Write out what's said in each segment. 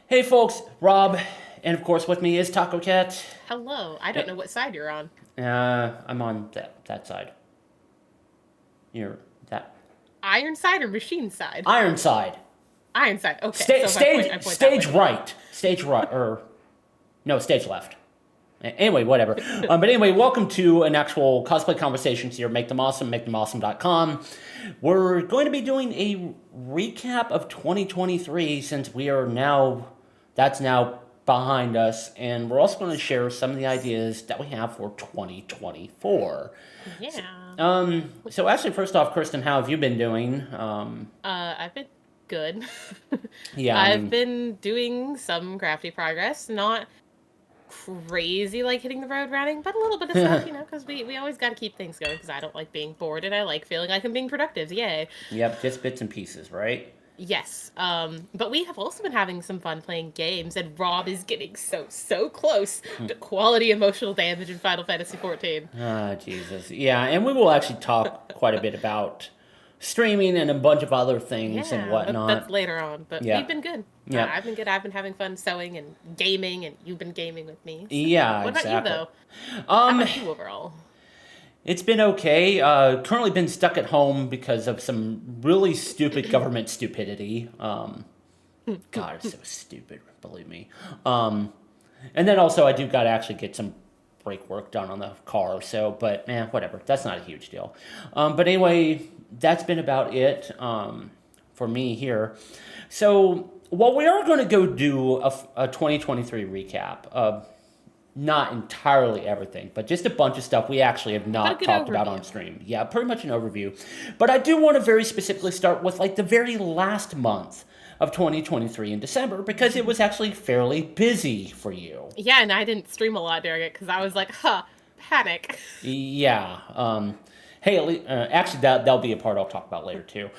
Hey folks, Rob, and of course with me is Tacocat. Hello. I don't know what side you're on. I'm on that side. You're that Iron side or machine side? iron side. Iron side. Okay. So if I point that Stage way. right, stage right, or no, stage left. Anyway, whatever. But anyway, welcome to an actual cosplay conversations here. Make them awesome, makethemawesome.com. We're going to be doing a recap of 2023 since we are now, that's now behind us. And we're also going to share some of the ideas that we have for 2024. So, Yeah. so actually, first off, Kristen, how have you been doing? I've been good. Yeah, I I've mean, been doing some crafty progress. Not crazy like hitting the road running, but a little bit of stuff, because we always got to keep things going because I don't like being bored and I like feeling like I'm being productive. Yay. yep, just bits and pieces, right? Yes. But we have also been having some fun playing games, and Rob is getting so close to quality emotional damage in Final Fantasy XIV. Ah, Jesus. Yeah, and we will actually talk quite a bit about streaming and a bunch of other things and Yeah, that's whatnot. later on, but we've Yeah. been good. Yep. I've been good. I've been having fun sewing and gaming, and you've been gaming with me. So, Yeah, what about you exactly. though? How Um, about you overall? it's been okay. Currently been stuck at home because of some really stupid government stupidity. God, it's so stupid, believe me. Um, and then also I do got to actually get some brake work done on the car. So, but whatever. That's not a huge deal. But anyway, that's been about it for me here. So, what we are going to go do a 2023 recap of not entirely everything, but just a bunch of stuff we actually have But a not good talked about on overview. stream. Yeah, pretty much an overview. But I do want to very specifically start with like the very last month of 2023 in December because it was actually fairly busy for you. Yeah, and I didn't stream a lot during it because I was like, huh, panic. Yeah. Hey, actually, that'll be a part I'll talk about later too.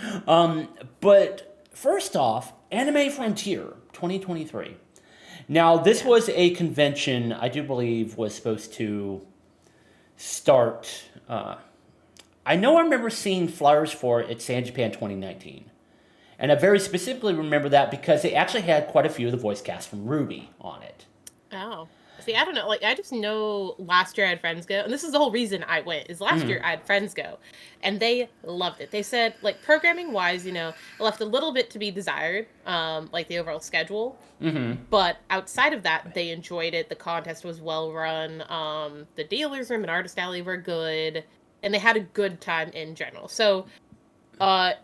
But first off, Anime Frontier 2023. Now, this Yeah. was a convention I do believe was supposed to start. I know I remember seeing flyers for it at San Japan 2019. And I very specifically remember that because it actually had quite a few of the voice cast from Ruby on it. Oh. See, I don't know. Like, I just know last year I had friends go, and this is the whole reason I went, is last year I had friends go, and they loved it. They said, like, programming wise, it left a little bit to be desired, like the overall schedule. But outside of that, they enjoyed it. The contest was well run. The dealers room and artist alley were good, and they had a good time in general. So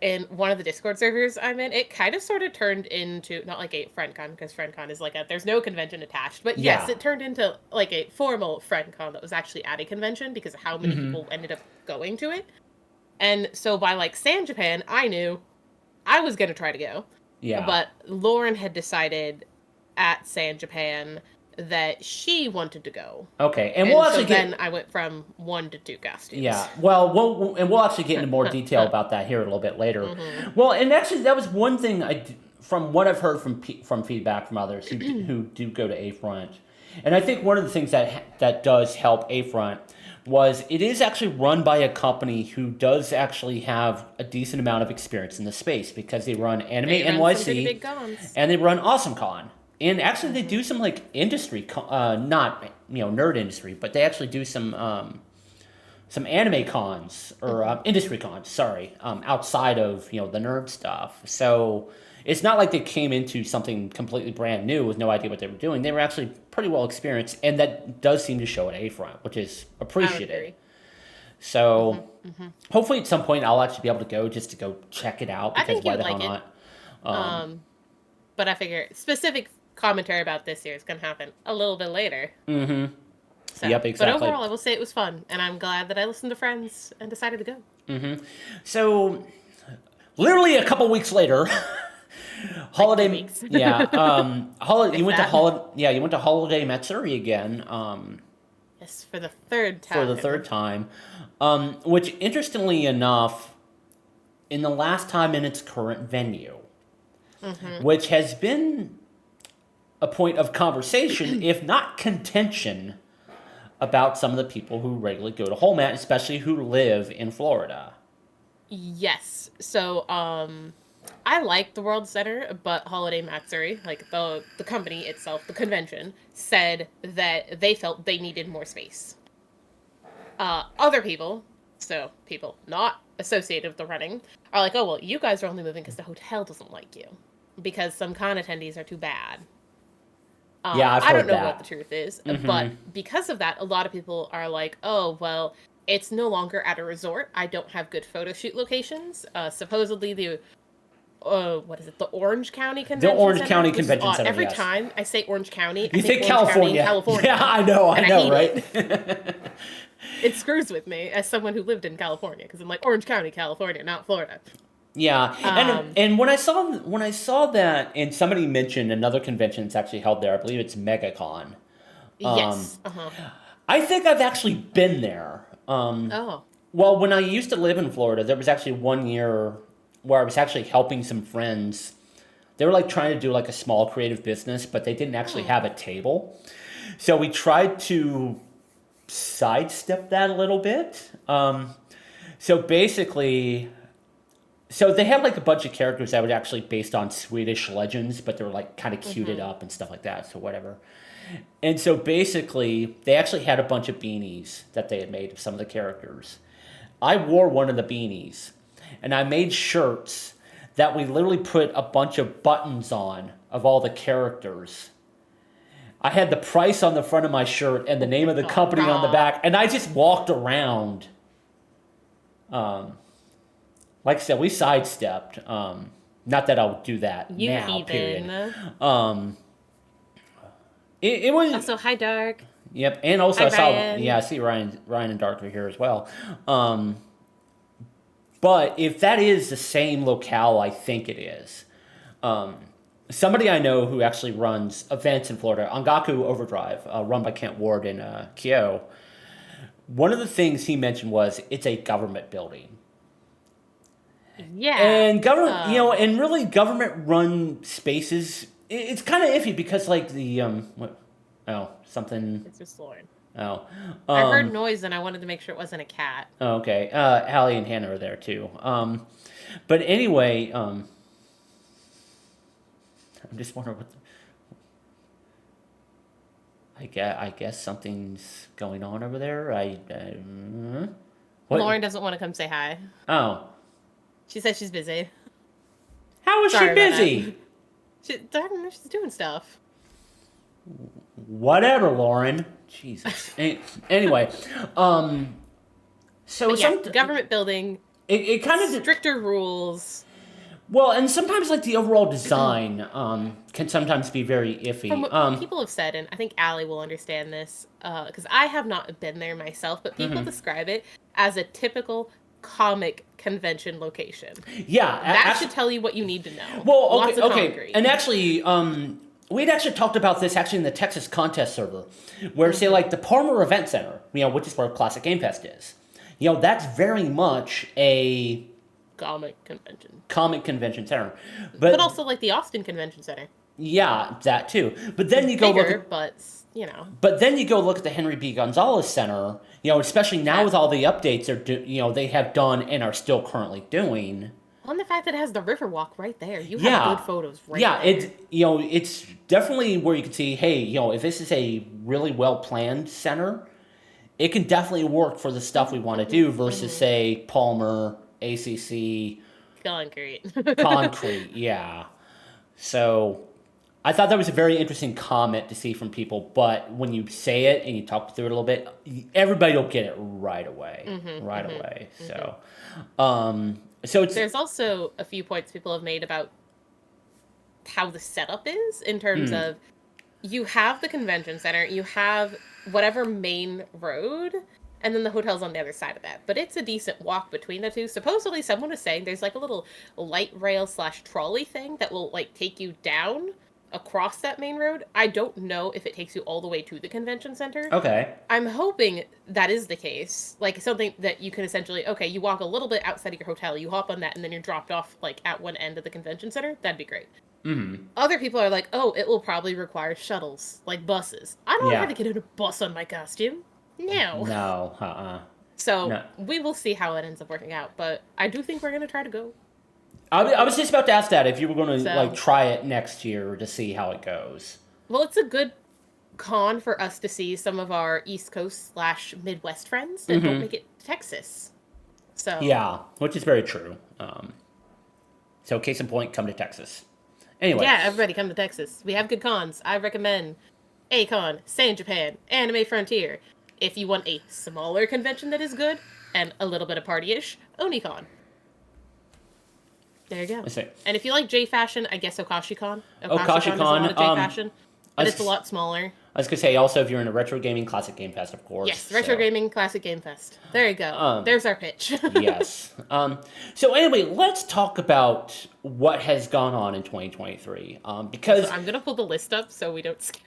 in one of the Discord servers I'm in, it kind of sort of turned into not like a friend con because friend con is like a there's no convention attached, but yes, Yeah. it turned into like a formal friend con that was actually at a convention because of how many people ended up going to it. And so by like San Japan, I knew I was gonna try to go, Yeah. but Lauren had decided at San Japan that she wanted to go. Okay. And we'll And so actually then get. I went from one to two costumes. Yeah. Well, and we'll actually get into more detail about that here a little bit later. Mm-hmm. Well, and actually, that was one thing from what I've heard from feedback from others who do go to A Front, and I think one of the things that does help A Front was it is actually run by a company who does actually have a decent amount of experience in the space because they run Anime They run some pretty NYC big cons. and they run AwesomeCon. And actually, they Mm-hmm. do some like industry, not nerd industry, but they actually do some anime cons or Mm-hmm. industry cons. Sorry, outside of the nerd stuff. So it's not like they came into something completely brand new with no idea what they were doing. They were actually pretty well experienced, and that does seem to show at A Front, which is I would appreciated. agree. Mm-hmm. So Mm-hmm. hopefully at some point I'll actually be able to go just to go check it out I because think you why would the hell like it. not? Um, Um, but I figure specific commentary about this year is going to happen a little bit later. mm-hmm. So, Yep, but exactly. overall, I will say it was fun, and I'm glad that I listened to friends and decided to go. So literally a couple weeks later, Like two holiday. weeks, Yeah, you if went to that. holiday. Yeah, you went to Holiday Matsuri again. Yes, for the third For the time. third time, which interestingly enough, in the last time in its current venue, Mm-hmm. which has been a point of conversation, if not contention, about some of the people who regularly go to Holmat, especially who live in Florida. Yes. So, I like the World Center, but Holiday Matsuri, like the company itself, the convention, said that they felt they needed more space. Other people, so people not associated with the running, are like, oh well, you guys are only moving because the hotel doesn't like you, because some con attendees are too bad. Yeah, I've I don't heard know what the that. truth is, but Mm-hmm. because of that, a lot of people are like, oh well, it's no longer at a resort. I don't have good photo shoot locations. Supposedly the what is it? The Orange County The Convention Orange Center, County which is Convention odd. Center, Every yes. time I say Orange County, I You think think Orange County, California? Yeah, California, I and I know, hate right? it. It screws with me as someone who lived in California because I'm like Orange County, California, not Florida. Yeah, and Um, and when I saw that, and somebody mentioned another convention that's actually held there, I believe it's MegaCon. Um, yes. Uh-huh. I think I've actually been there. Oh. Well, when I used to live in Florida, there was actually one year where I was actually helping some friends. They were like trying to do like a small creative business, but they didn't actually Hmm. have a table. So we tried to sidestep that a little bit. So basically, so they had like a bunch of characters that were actually based on Swedish legends, but they were like kind of cuted Mm-hmm. up and stuff like that. So whatever. And so basically, they actually had a bunch of beanies that they had made of some of the characters. I wore one of the beanies, and I made shirts that we literally put a bunch of buttons on of all the characters. I had the price on the front of my shirt and the Oh name my of the god. company on the back, and I just walked around. Um, like I said, we sidestepped. Not that I'll do that You now. Period. heathen. Um, it was. Also, hi, Dark. Yep, and also Hi, I saw. Yeah, Ryan. I see Ryan and Dark are here as well. Um, but if that is the same locale, I think it is. Um, Somebody I know who actually runs events in Florida, Angaku Overdrive, run by Kent Ward in Kyo. One of the things he mentioned was it's a government building. Yeah. And government, Um, and really government run spaces, it's kind of iffy because like the what, oh, something, it's just Lauren. oh, I heard um, noise and I wanted to make sure it wasn't a cat. oh, okay, Hallie and Hannah are there too. But anyway, I'm just wondering what. I guess something's going on over there. What? Lauren doesn't want to come say hi. Oh, She says she's busy. how is she Sorry about that. busy? I don't know, she's doing stuff. Whatever, Lauren. Jesus. Anyway, um, so But yeah, some government building, it kind of stricter rules. well, and sometimes like the overall design can sometimes be very From iffy. what people have said, and I think Allie will understand this, because I have not been there myself, but people Mhm. describe it as a typical comic convention location. Yeah, That should actually, tell you what you need to know. well, Lots okay, of okay, concrete. and actually, we'd actually talked about this actually in the Texas contest server, where say Hmm. like the Palmer Event Center, which is where Classic Game Fest is. That's very much a Comic convention. comic convention center, But but also like the Austin Convention Center. yeah, that too. But then you go look at Bigger, but, the Henry B. Gonzalez Center. Especially now yeah. with all the updates they have done and are still currently doing. On the fact that it has the Riverwalk right there. You have good Yeah, photos right yeah. there. It's definitely where you can see, hey, if this is a really well planned center, it can definitely work for the stuff we want to do versus Hmm. say Palmer, ACC, Concrete. concrete. Yeah. So I thought that was a very interesting comment to see from people, but when you say it and you talk through it a little bit, everybody will get it right away, Hmm. right Hmm. away. Hmm. So it's There's also a few points people have made about how the setup is in terms mm, of you have the convention center, you have whatever main road, and then the hotel's on the other side of that. But it's a decent walk between the two. Supposedly, someone was saying there's like a little light rail slash trolley thing that will like take you down across that main road. I don't know if it takes you all the way to the convention center. okay. I'm hoping that is the case. Like something that you can essentially, okay, you walk a little bit outside of your hotel, you hop on that, and then you're dropped off like at one end of the convention center. That'd be great. Mm, Other people are like, oh, it will probably require shuttles, like buses. I don't have yeah. to get in a bus on my costume. No. No. So No. we will see how it ends up working out, but I do think we're gonna try to go. I was just about to ask that if you were going to So, like try it next year to see how it goes. well, it's a good con for us to see some of our East Coast / Midwest friends that don't make it to Texas. So Yeah, which is very true. So case in point, come to Texas. Anyway, yeah, everybody come to Texas. We have good cons. I recommend A-Con, San Japan, Anime Frontier. If you want a smaller convention that is good and a little bit of party-ish, Onicon. There you go. let's see. And if you like J Fashion, I guess OkashiCon. OkashiCon is a OkashiCon, lot of J Fashion, but it's a was- lot smaller. I was gonna say also if you're in a retro gaming classic game fest, of course. Yes, Retro so- Gaming Classic Game Fest. There you go. There's our pitch. Yes. So anyway, let's talk about what has gone on in 2023. Because I'm gonna pull the list up so we don't skip.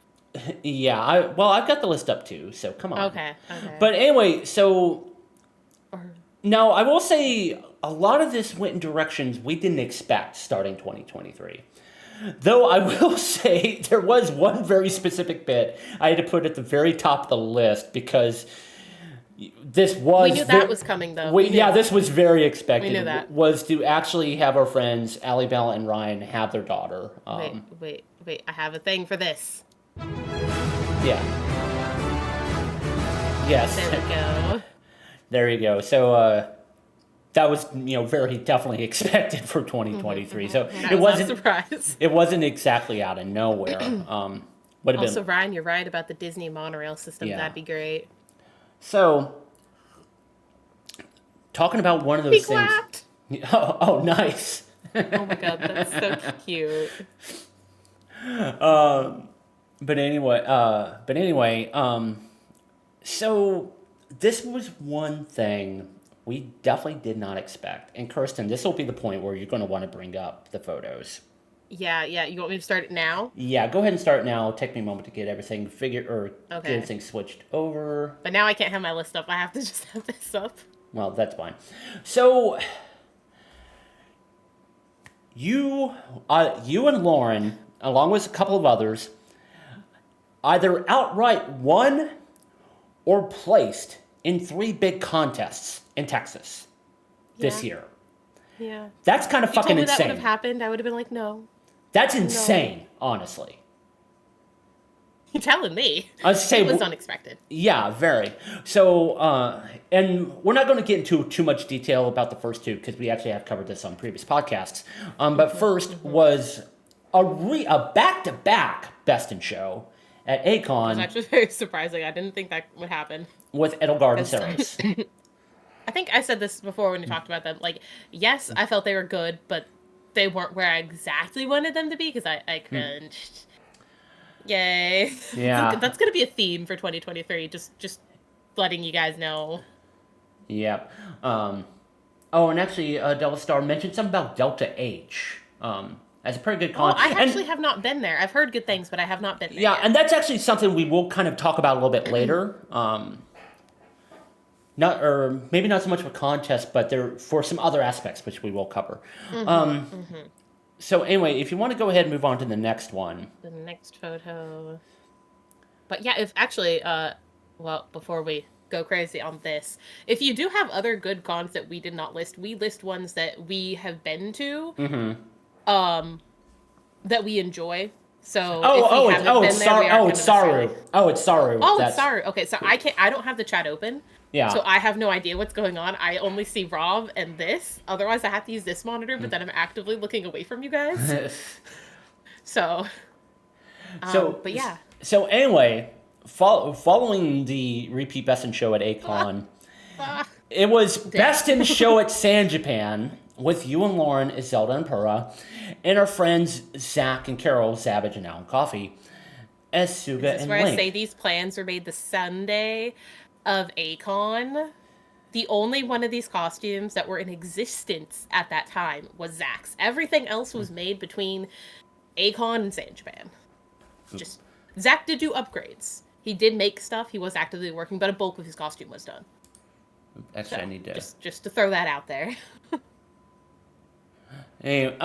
yeah, I've got the list up too. So come on. Okay. But anyway, so Or- now I will say a lot of this went in directions we didn't expect starting 2023. Though I will say there was one very specific bit I had to put at the very top of the list because this was... we knew that was coming, though. Yeah, this was very expected. We knew that. Was to actually have our friends, Allie, Bella, and Ryan, have their daughter. Wait. I have a thing for this. Yeah. Yes. There we go. There you go. So that was, very definitely expected for 2023. So That was a surprise. It wasn't exactly out of nowhere. Would have Also, been Ryan, you're right about the Disney monorail system. Yeah. That'd be great. so. Talking about one of He those things. clapped. Oh, nice. Oh my god, that's so cute. But anyway, so this was one thing we definitely did not expect. And Kirsten, this will be the point where you're going to want to bring up the photos. Yeah. You want me to start it now? Yeah, go ahead and start now. Take me a moment to get everything get Okay. everything switched over. But now I can't have my list up. I have to just have this up. Well, that's fine. So you and Lauren, along with a couple of others, either outright won or placed in 3 big contests in Texas this Yeah. year. Yeah. That's kind of If you fucking told me that would insane. have happened, I would have been like, no. That's insane, honestly. You're telling me. I was say It was unexpected. Yeah, very. So, and we're not going to get into too much detail about the first 2 because we actually have covered this on previous podcasts. But first was a back-to-back Best in Show at It was A-Con actually very surprising. I didn't think that would happen. with Edelgard and Because- Ceres. I think I said this before when we talked about them. Like, yes, I felt they were good, but they weren't where I exactly wanted them to be because I cringed. Yay. Yeah. That's going to be a theme for 2023. Just letting you guys know. Yep. Oh, and actually, Delta Star mentioned something about Delta H. As a pretty good con. I And- actually have not been there. I've heard good things, but I have not been there. Yeah, yet. and that's actually something we will kind of talk about a little bit later. Maybe not so much of a contest, but there for some other aspects which we will cover. So anyway, if you want to go ahead and move on to the next one. The next photo. But yeah, if actually, well, before we go crazy on this, if you do have other good cons that we did not list, we list ones that we have been to, that we enjoy. So It's Saru. It's Saru. it's Saru. Okay, so I don't have the chat open. Yeah. So I have no idea what's going on. I only see Rob and this. Otherwise, I have to use this monitor, but then I'm actively looking away from you guys. So. But yeah. So anyway, following the repeat Best in Show at A-Con, it was Best in Show at San Japan with you and Lauren, Zelda and Pura, and our friends Zach and Carol, Savage and Alan Coffee, as Suga This is and where Link. I say these plans were made the Sunday of A-Con. The only one of these costumes that were in existence at that time was Zach's. Everything else was made between A-Con and San Japan. Just Zach did do upgrades. He did make stuff. He was actively working, but a bulk of his costume was done. Actually, So, I need to. just to throw that out there. Anyway,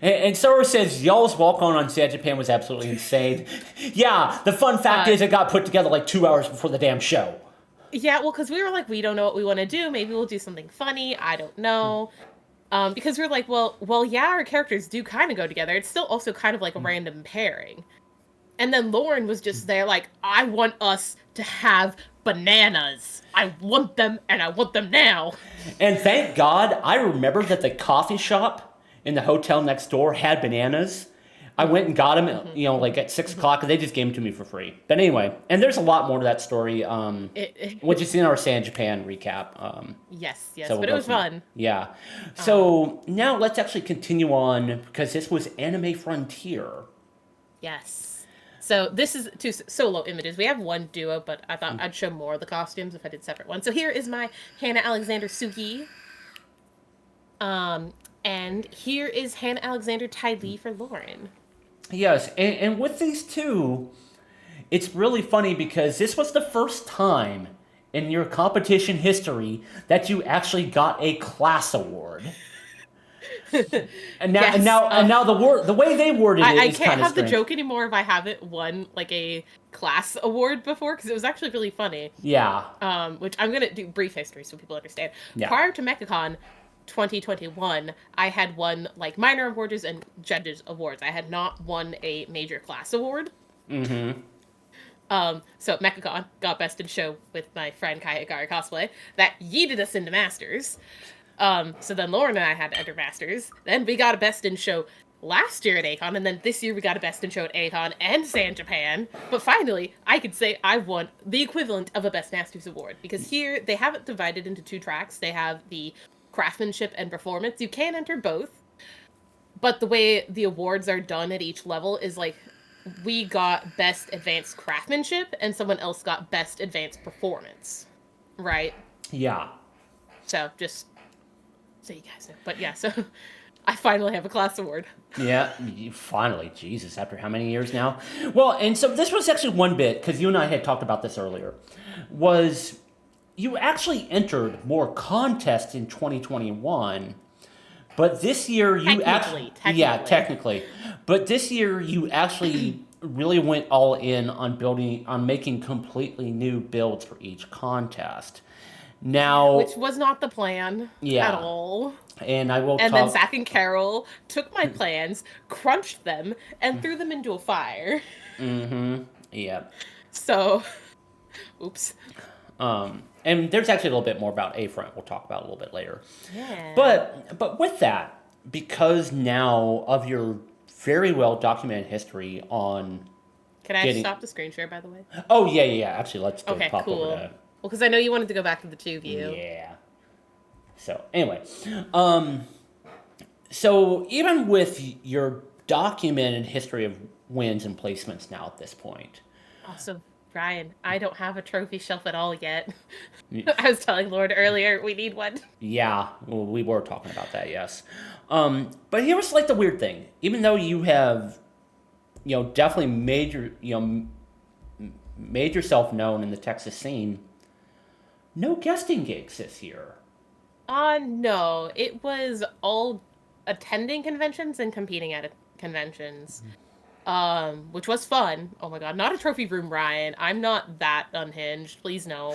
and Sora says, y'all's walk-on on San Japan was absolutely insane. Yeah, the fun fact is it got put together like 2 hours before the damn show. Yeah, well, because we were like, we don't know what we want to do. Maybe we'll do something funny. I don't know. Because we're like, well, yeah, our characters do kind of go together. It's still also kind of like a random pairing. And then Lauren was just there, like, I want us to have bananas. I want them, and I want them now. And thank God, I remember that the coffee shop in the hotel next door had bananas. I went and got them, like at 6 o'clock, and they just gave them to me for free. But anyway, and there's a lot more to that story, which is in our San Japan recap. Yes, So we'll but it go was from fun. yeah. So now let's actually continue on because this was Anime Frontier. Yes. So this is two solo images. We have one duo, but I thought I'd show more of the costumes if I did separate ones. So here is my Hannah Alexander Sugi. And here is Hannah Alexander Ty Lee for Lauren. Yes, and with these two, it's really funny because this was the first time in your competition history that you actually got a class award. And now, Yes, and now the way they worded it I is can't kind of have the strange. joke anymore if I haven't won like a class award before because it was actually really funny. Yeah, Which I'm gonna do brief history so people understand. yeah. Prior to MechaCon 2021, I had won like minor awards and judges awards. I had not won a major class award. So at MechaCon got best in show with my friend Kai Hikari Cosplay. That yeeted us into Masters. So then Lauren and I had to enter Masters. Then we got a best in show last year at A-Kon, and then this year we got a best in show at A-Kon and San Japan. But finally, I could say I won the equivalent of a Best Masters award because here they have it divided into two tracks. They have the craftsmanship and performance. You can enter both, but the way the awards are done at each level is like we got best advanced craftsmanship and someone else got best advanced performance, right? Yeah. So just so you guys know. But yeah, so I finally have a class award. Yeah, finally, Jesus, after how many years now? Well, and so this was actually one bit, because you and I had talked about this earlier, was you actually entered more contests in 2021, but this year you actually, yeah, technically, but this year you actually really went all in on making completely new builds for each contest. Now, which was not the plan at all. And I will and then Zach and Carol took my plans, crunched them, and threw them into a fire. Yeah. So, oops. And there's actually a little bit more about A-Front we'll talk about a little bit later. Yeah. But with that, because now of your very well documented history on Can I stop the screen share, by the way? Oh, yeah. Actually, let's go pop cool. over that. Well, because I know you wanted to go back to the two of you. Yeah. So, anyway. So, even with your documented history of wins and placements now at this point. Also, Brian, I don't have a trophy shelf at all yet. I was telling Lord earlier, we need one. Yeah, well, we were talking about that, yes. But here's like the weird thing. Even though you have, definitely made yourself known in the Texas scene, no guesting gigs this year. No. It was all attending conventions and competing at conventions. Which was fun. Oh my god, not a trophy room, Ryan. I'm not that unhinged. Please no.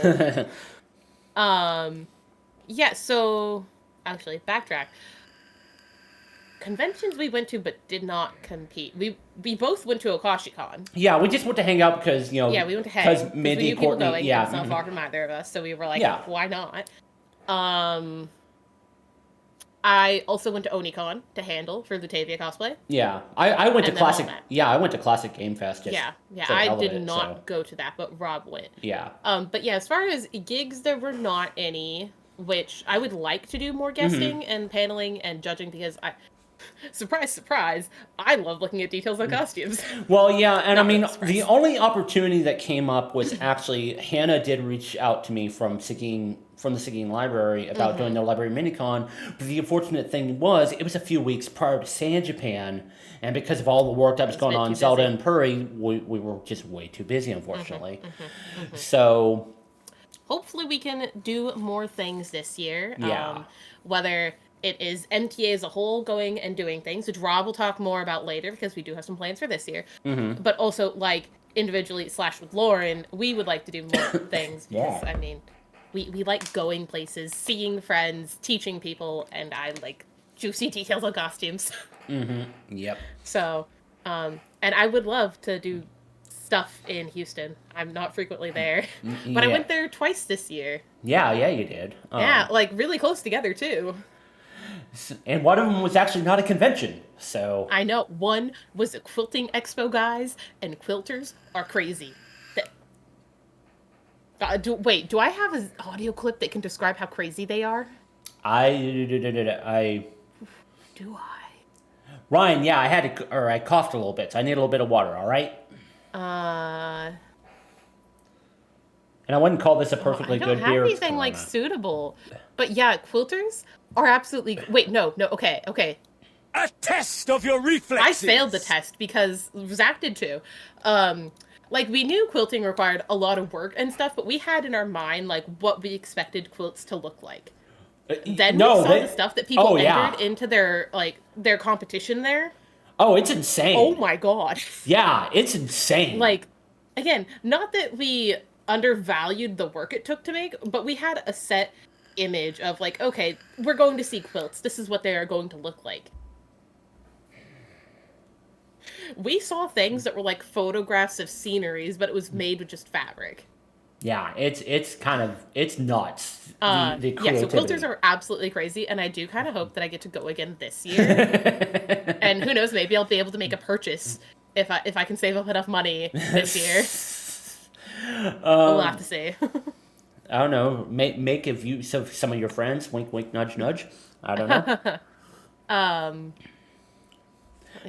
Yeah, so actually, backtrack. Conventions we went to but did not compete. We both went to OkashiCon. Yeah, we just went to hang out because, Yeah, we went to hang. Because Mindy, we knew Courtney, people going, yeah. It's not far from either of us, so we were like, why not? I also went to OniCon to handle for Lutavia cosplay. Yeah, I went to Classic. Yeah, I went to Classic Game Fest. Yeah. I did not go to that, but Rob went. Yeah. But yeah, as far as gigs, there were not any. Which I would like to do more guesting and paneling and judging because surprise, surprise, I love looking at details on costumes. Well, yeah, and I mean, the only opportunity that came up was actually Hannah did reach out to me from the Seguin Library about doing their library minicon, but the unfortunate thing was it was a few weeks prior to San Japan, and because of all the work that was going on in Zelda and Puri, we were just way too busy, unfortunately. So hopefully we can do more things this year. Yeah. Whether it is MTA as a whole going and doing things, which Rob will talk more about later because we do have some plans for this year. But also, like, individually / with Lauren, we would like to do more things because Yeah. I mean, we like going places, seeing friends, teaching people, and I like juicy details on costumes. Yep. So, and I would love to do stuff in Houston. I'm not frequently there, but I Yeah. went there twice this year. Yeah, yeah, you did. Yeah, like really close together too. And one of them was actually not a convention. So, I know one was a quilting expo, guys, and quilters are crazy. That wait, do I have an audio clip that can describe how crazy they are? I, Do I? Ryan, yeah, I coughed a little bit, so I need a little bit of water, all right? Uh, And I wouldn't call this a oh, I perfectly don't good have beer. It's anything like Corona. suitable. But yeah, quilters are absolutely. Wait, no, no. Okay, okay. A test of your I reflexes. failed the test because Zach did too. Um, like we knew quilting required a lot of work and stuff, but we had in our mind like what we expected quilts to look like. Then we No, saw the stuff that people oh, yeah. entered into their competition there. Oh, it's insane. Oh my god. Yeah, it's insane. Like again, not that we undervalued the work it took to make, but we had a set image of like, okay, we're going to see quilts. This is what they are going to look like. We saw things that were like photographs of sceneries, but it was made with just fabric. Yeah, it's nuts. The Yeah, so creativity. quilters are absolutely crazy, and I do kind of hope that I get to go again this year. And who knows, maybe I'll be able to make a purchase if I can save up enough money this year. We'll have to see. I don't know. Make a use of some of your friends. Wink, wink, nudge, nudge. I don't know.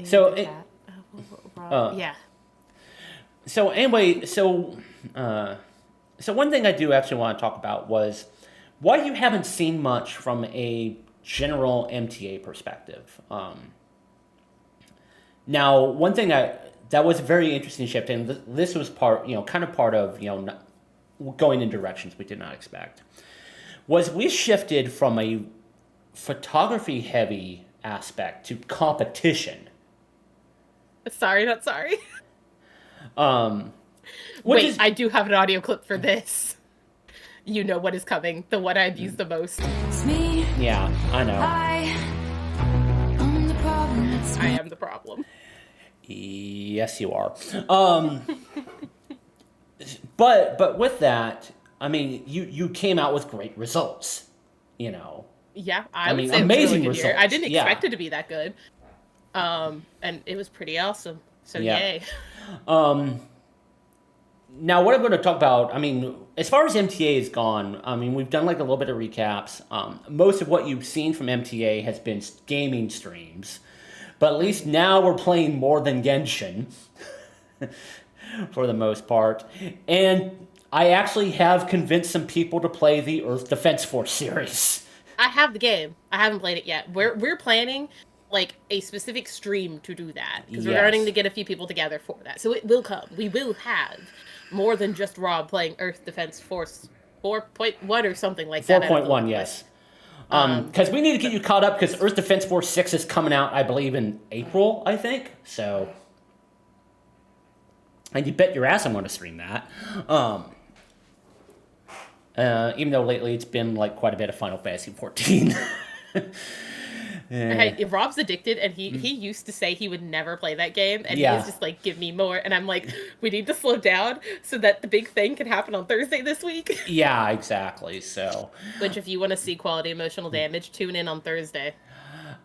So it, Yeah. so anyway, so one thing I do actually want to talk about was why you haven't seen much from a general MTA perspective. Now, one thing that was a very interesting shift, and this was kind of part of going in directions we did not expect, was we shifted from a photography heavy aspect to competition. Sorry, not sorry. Which Wait, is, I do have an audio clip for this. You know what is coming. The one I've used the most. It's me. yeah, I know. I'm the problem. It's I me. am the problem. Yes, you are. But with that, I mean, you came out with great results. You know. Yeah, I would mean, say it was a amazing really good year. I results. didn't Yeah. expect it to be that good. And it was pretty awesome. So Yeah. yay. Now, what I'm going to talk about, I mean, as far as MTA is gone, I mean, we've done like a little bit of recaps. Most of what you've seen from MTA has been gaming streams, but at least now we're playing more than Genshin for the most part. And I actually have convinced some people to play the Earth Defense Force series. I have the game. I haven't played it yet. We're planning like a specific stream to do that because we're Yes. starting to get a few people together for that. So it will come. We will have more than just Rob playing Earth Defense Force 4.1 or something like that. 4.1, yes. Because we need to get you caught up because Earth Defense Force 6 is coming out, I believe, in April, I think. So, and you bet your ass I'm going to stream that. Even though lately it's been like quite a bit of Final Fantasy 14. Hey, Rob's addicted, and he used to say he would never play that game, and Yeah. he was just like, "Give me more." And I'm like, "We need to slow down so that the big thing can happen on Thursday this week." Yeah, exactly. So, Which, if you want to see quality emotional damage, tune in on Thursday.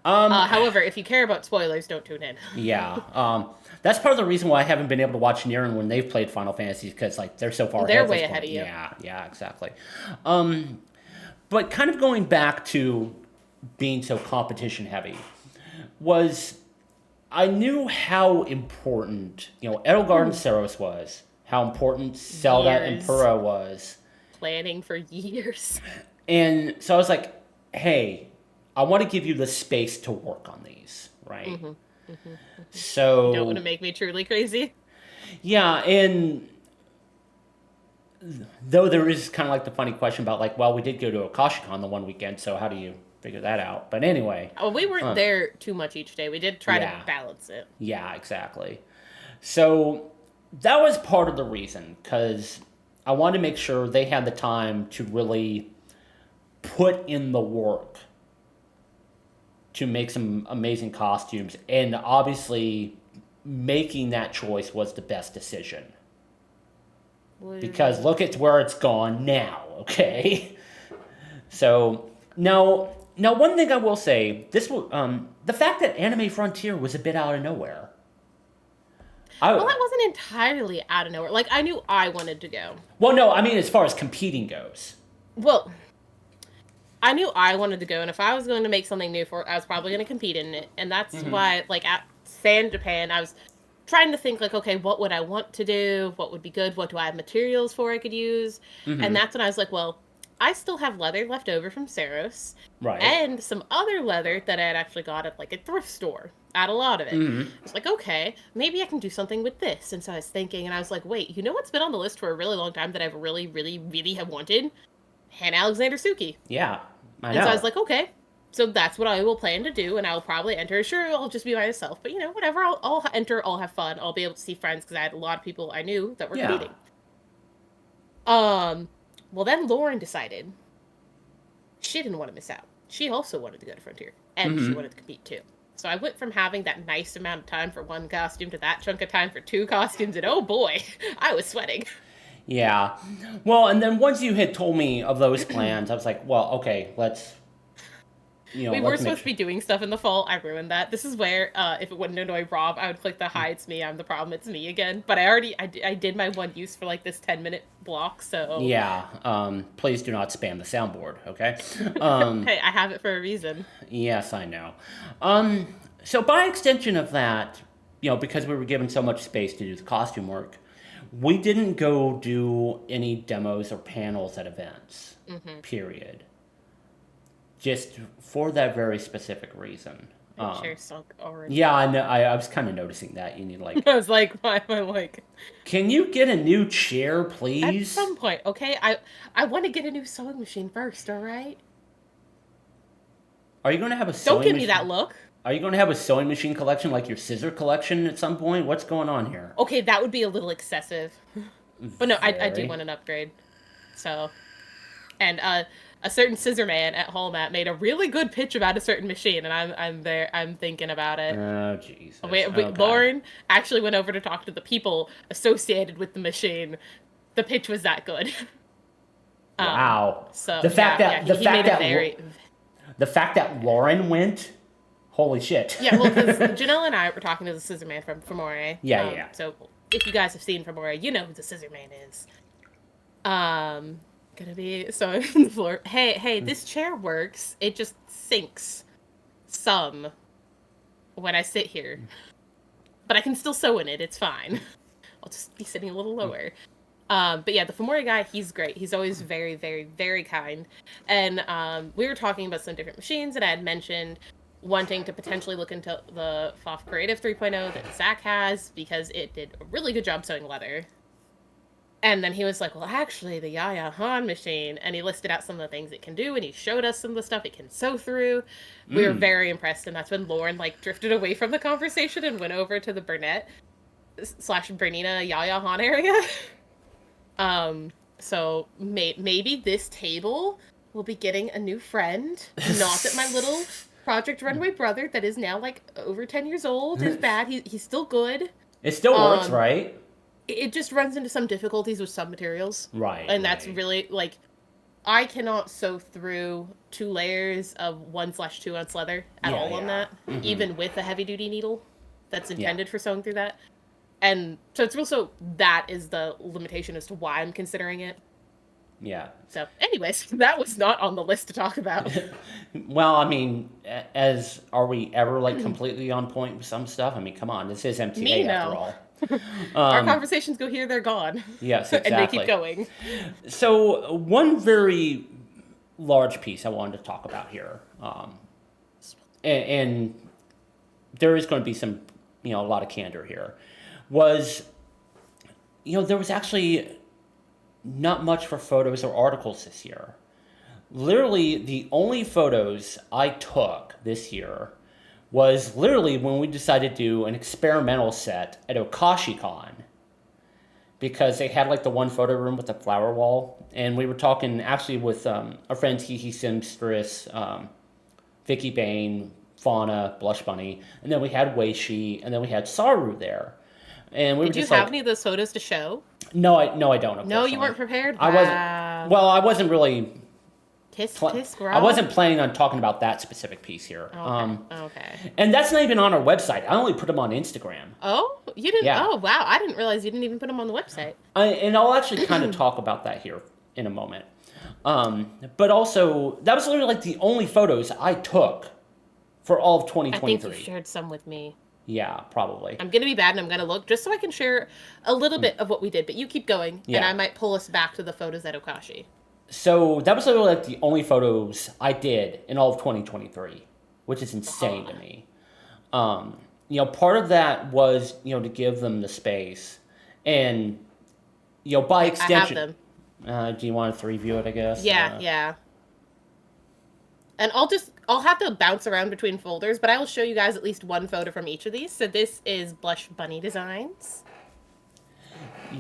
However, if you care about spoilers, don't tune in. yeah. That's part of the reason why I haven't been able to watch Niran when they've played Final Fantasy because like they're so far They're ahead. at way this ahead point. of you. Yeah, exactly. But kind of going back to being so competition heavy was I knew how important, Edelgard and Saros was, how important Zelda and Years. Purah was. Planning for years. And so I was like, hey, I want to give you the space to work on these, right? So Don't want to make me truly crazy. yeah, and though there is kind of like the funny question about like, well, we did go to Akashicon the one weekend, so how do you figure that out? But anyway, Oh, we weren't there too much each day. We did try Yeah. to balance it. yeah, exactly. So that was part of the reason, because I wanted to make sure they had the time to really put in the work to make some amazing costumes, and obviously making that choice was the best decision. Because look at where it's gone now, okay? So, now one thing I will say, the fact that Anime Frontier was a bit out of nowhere. Well, that wasn't entirely out of nowhere. Like, I knew I wanted to go. Well, no, I mean as far as competing goes. Well, I knew I wanted to go, and if I was going to make something new for it, I was probably going to compete in it. And that's why, like, at Sand Japan, I was trying to think, like, okay, what would I want to do? What would be good? What do I have materials for I could use? And that's when I was like, well, I still have leather left over from Saros. Right. And some other leather that I had actually got at, like, a thrift store. At a lot of it. I was like, okay, maybe I can do something with this. And so I was thinking, and I was like, wait, you know what's been on the list for a really long time that I've really, really, really have wanted? Hannah Alexander Suki. Yeah, I know. And so I was like, okay, so that's what I will plan to do, and I'll probably enter. Sure, I'll just be by myself, but, you know, whatever, I'll enter, I'll have fun, I'll be able to see friends, because I had a lot of people I knew that were competing. Well, then Lauren decided she didn't want to miss out. She also wanted to go to Frontier, and she wanted to compete too. So I went from having that nice amount of time for one costume to that chunk of time for two costumes, and oh boy, I was sweating. Yeah. Well, and then once you had told me of those plans, I was like, well, okay, let's, we were supposed to be doing stuff in the fall. I ruined that. This is where, if it wouldn't annoy Rob, I would click the hi, it's me, I'm the problem, it's me again. But I did my one use for, like, this 10-minute block, so... Yeah, please do not spam the soundboard, okay? Hey, I have it for a reason. Yes, I know. So by extension of that, you know, because we were given so much space to do the costume work, we didn't go do any demos or panels at events, period. Just for that very specific reason. Chair sunk already. Yeah, I know. I was kind of noticing that. You need, like... I was like, why am I like... Can you get a new chair, please? At some point, okay? I want to get a new sewing machine first, alright? Are you going to have a sewing Don't give machine? me that look. Are you going to have a sewing machine collection like your scissor collection at some point? What's going on here? Okay, that would be a little excessive. But no, I do Very. want an upgrade. So... And, a certain scissor man at Hallmat made a really good pitch about a certain machine, and I'm thinking about it. Oh, Jesus. Lauren actually went over to talk to the people associated with the machine. The pitch was that good. Wow. So the fact that the fact that Lauren went, holy shit. Yeah, well, because Janelle and I were talking to the scissor man from Famore. Yeah. So if you guys have seen Famore, you know who the scissor man is. Gonna be sewing on the floor. Hey, this chair works. It just sinks some when I sit here. But I can still sew in it. It's fine. I'll just be sitting a little lower. But yeah, the Famori guy, he's great. He's always very, very, very kind. And we were talking about some different machines, and I had mentioned wanting to potentially look into the FOF Creative 3.0 that Zach has, because it did a really good job sewing leather. And then he was like, well, actually, the Yaya Han machine, and he listed out some of the things it can do, and he showed us some of the stuff it can sew through. We were very impressed, and that's when Lauren, like, drifted away from the conversation and went over to the Burnett / Bernina Yaya Han area. So maybe this table will be getting a new friend. Not that my little Project Runway brother, that is now, like, over 10 years old, is bad. He's still good. It still works, right? It just runs into some difficulties with some materials. Right. And that's really, like, I cannot sew through 2 layers of 1/2 ounce leather at all on that, even with a heavy duty needle that's intended for sewing through that. And so it's also, that is the limitation as to why I'm considering it. Yeah. So anyways, that was not on the list to talk about. Well, I mean, are we ever, like, completely on point with some stuff? I mean, come on, this is MTA after all. Our conversations go here, they're gone. Yes, exactly. And they keep going. So one very large piece I wanted to talk about here, and there is going to be some, a lot of candor here, was, there was actually not much for photos or articles this year. Literally, the only photos I took this year was literally when we decided to do an experimental set at OkashiCon. because they had like the one photo room with the flower wall, and we were talking actually with our friends Hee Simstress, Vicky Bain, Fauna, Blush Bunny, and then we had Weishi, and then we had Saru there, and we were Did you just have like, any of those photos to show? no, I don't. No, you Unfortunately, weren't prepared. I wasn't. Wow. Well, I wasn't really. Tisk tisk, I Rob. wasn't planning on talking about that specific piece here. Okay. Okay. And that's not even on our website. I only put them on Instagram. Oh, you didn't. Yeah. Oh, wow. I didn't realize you didn't even put them on the website. And I'll actually kind of talk about that here in a moment. But also, that was literally like the only photos I took for all of I 2023. think you shared some with me. Yeah, probably. I'm gonna be bad and I'm gonna look just so I can share a little bit of what we did. But you keep going, and Yeah. I might pull us back to the photos at Okashi. So that was literally like the only photos I did in all of 2023, which is insane to me. Part of that was, to give them the space. And, by extension. I have them. Do you want to review it, I guess? Yeah, yeah. And I'll have to bounce around between folders, but I will show you guys at least one photo from each of these. So this is Blush Bunny Designs.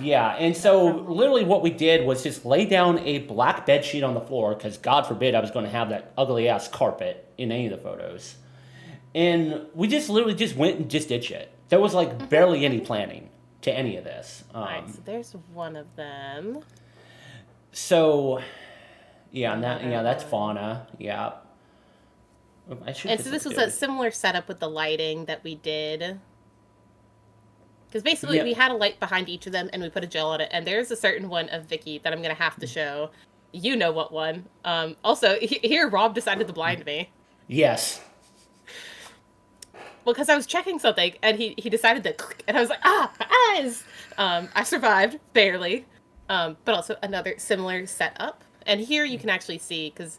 Yeah, and so literally what we did was just lay down a black bed sheet on the floor, because God forbid I was going to have that ugly-ass carpet in any of the photos. And we just literally just went and just did shit. There was like barely any planning to any of this. Alright, so there's one of them. So, yeah, and that's Fauna. Yeah. And so this was a similar setup with the lighting that we did. Because basically we had a light behind each of them and we put a gel on it. And there's a certain one of Vicky that I'm going to have to show. You know what one. Also, here Rob decided to blind me. Yes. Well, because I was checking something and he decided to click. And I was like, my eyes! I survived, barely. But also another similar setup. And here you can actually see, because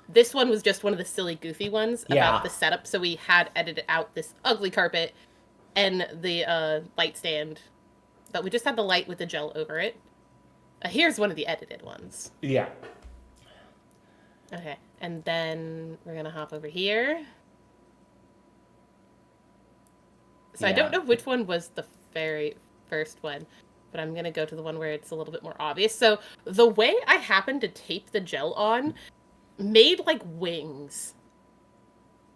this one was just one of the silly, goofy ones about the setup. So we had edited out this ugly carpet and the light stand, but we just had the light with the gel over it. Here's one of the edited ones. Yeah. Okay, and then we're gonna hop over here. So I don't know which one was the very first one, but I'm gonna go to the one where it's a little bit more obvious. So the way I happened to tape the gel on made like wings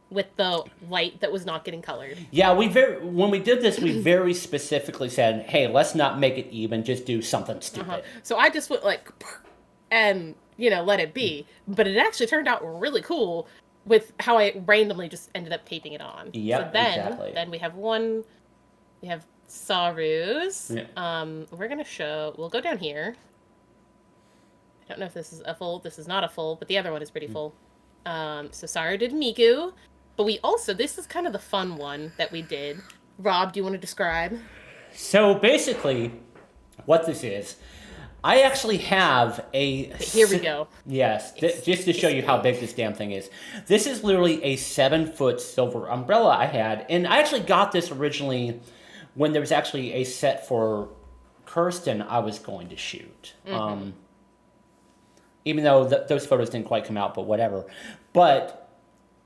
with the light that was not getting colored. Yeah, when we did this, we very specifically said, hey, let's not make it even, just do something stupid. So I just went like, and, let it be. But it actually turned out really cool with how I randomly just ended up taping it on. Yep, so then, exactly. Then we have Saru's. Yeah. We're going to we'll go down here. I don't know if this is a full, this is not a full, but the other one is pretty full. So Saru did Miku. But we also, this is kind of the fun one that we did. Rob, do you want to describe? So basically, what this is, I actually have a... Here we go. Yes, just to show you how big this damn thing is. This is literally a 7-foot silver umbrella I had. And I actually got this originally when there was actually a set for Kirsten I was going to shoot. Even though those photos didn't quite come out, but whatever. But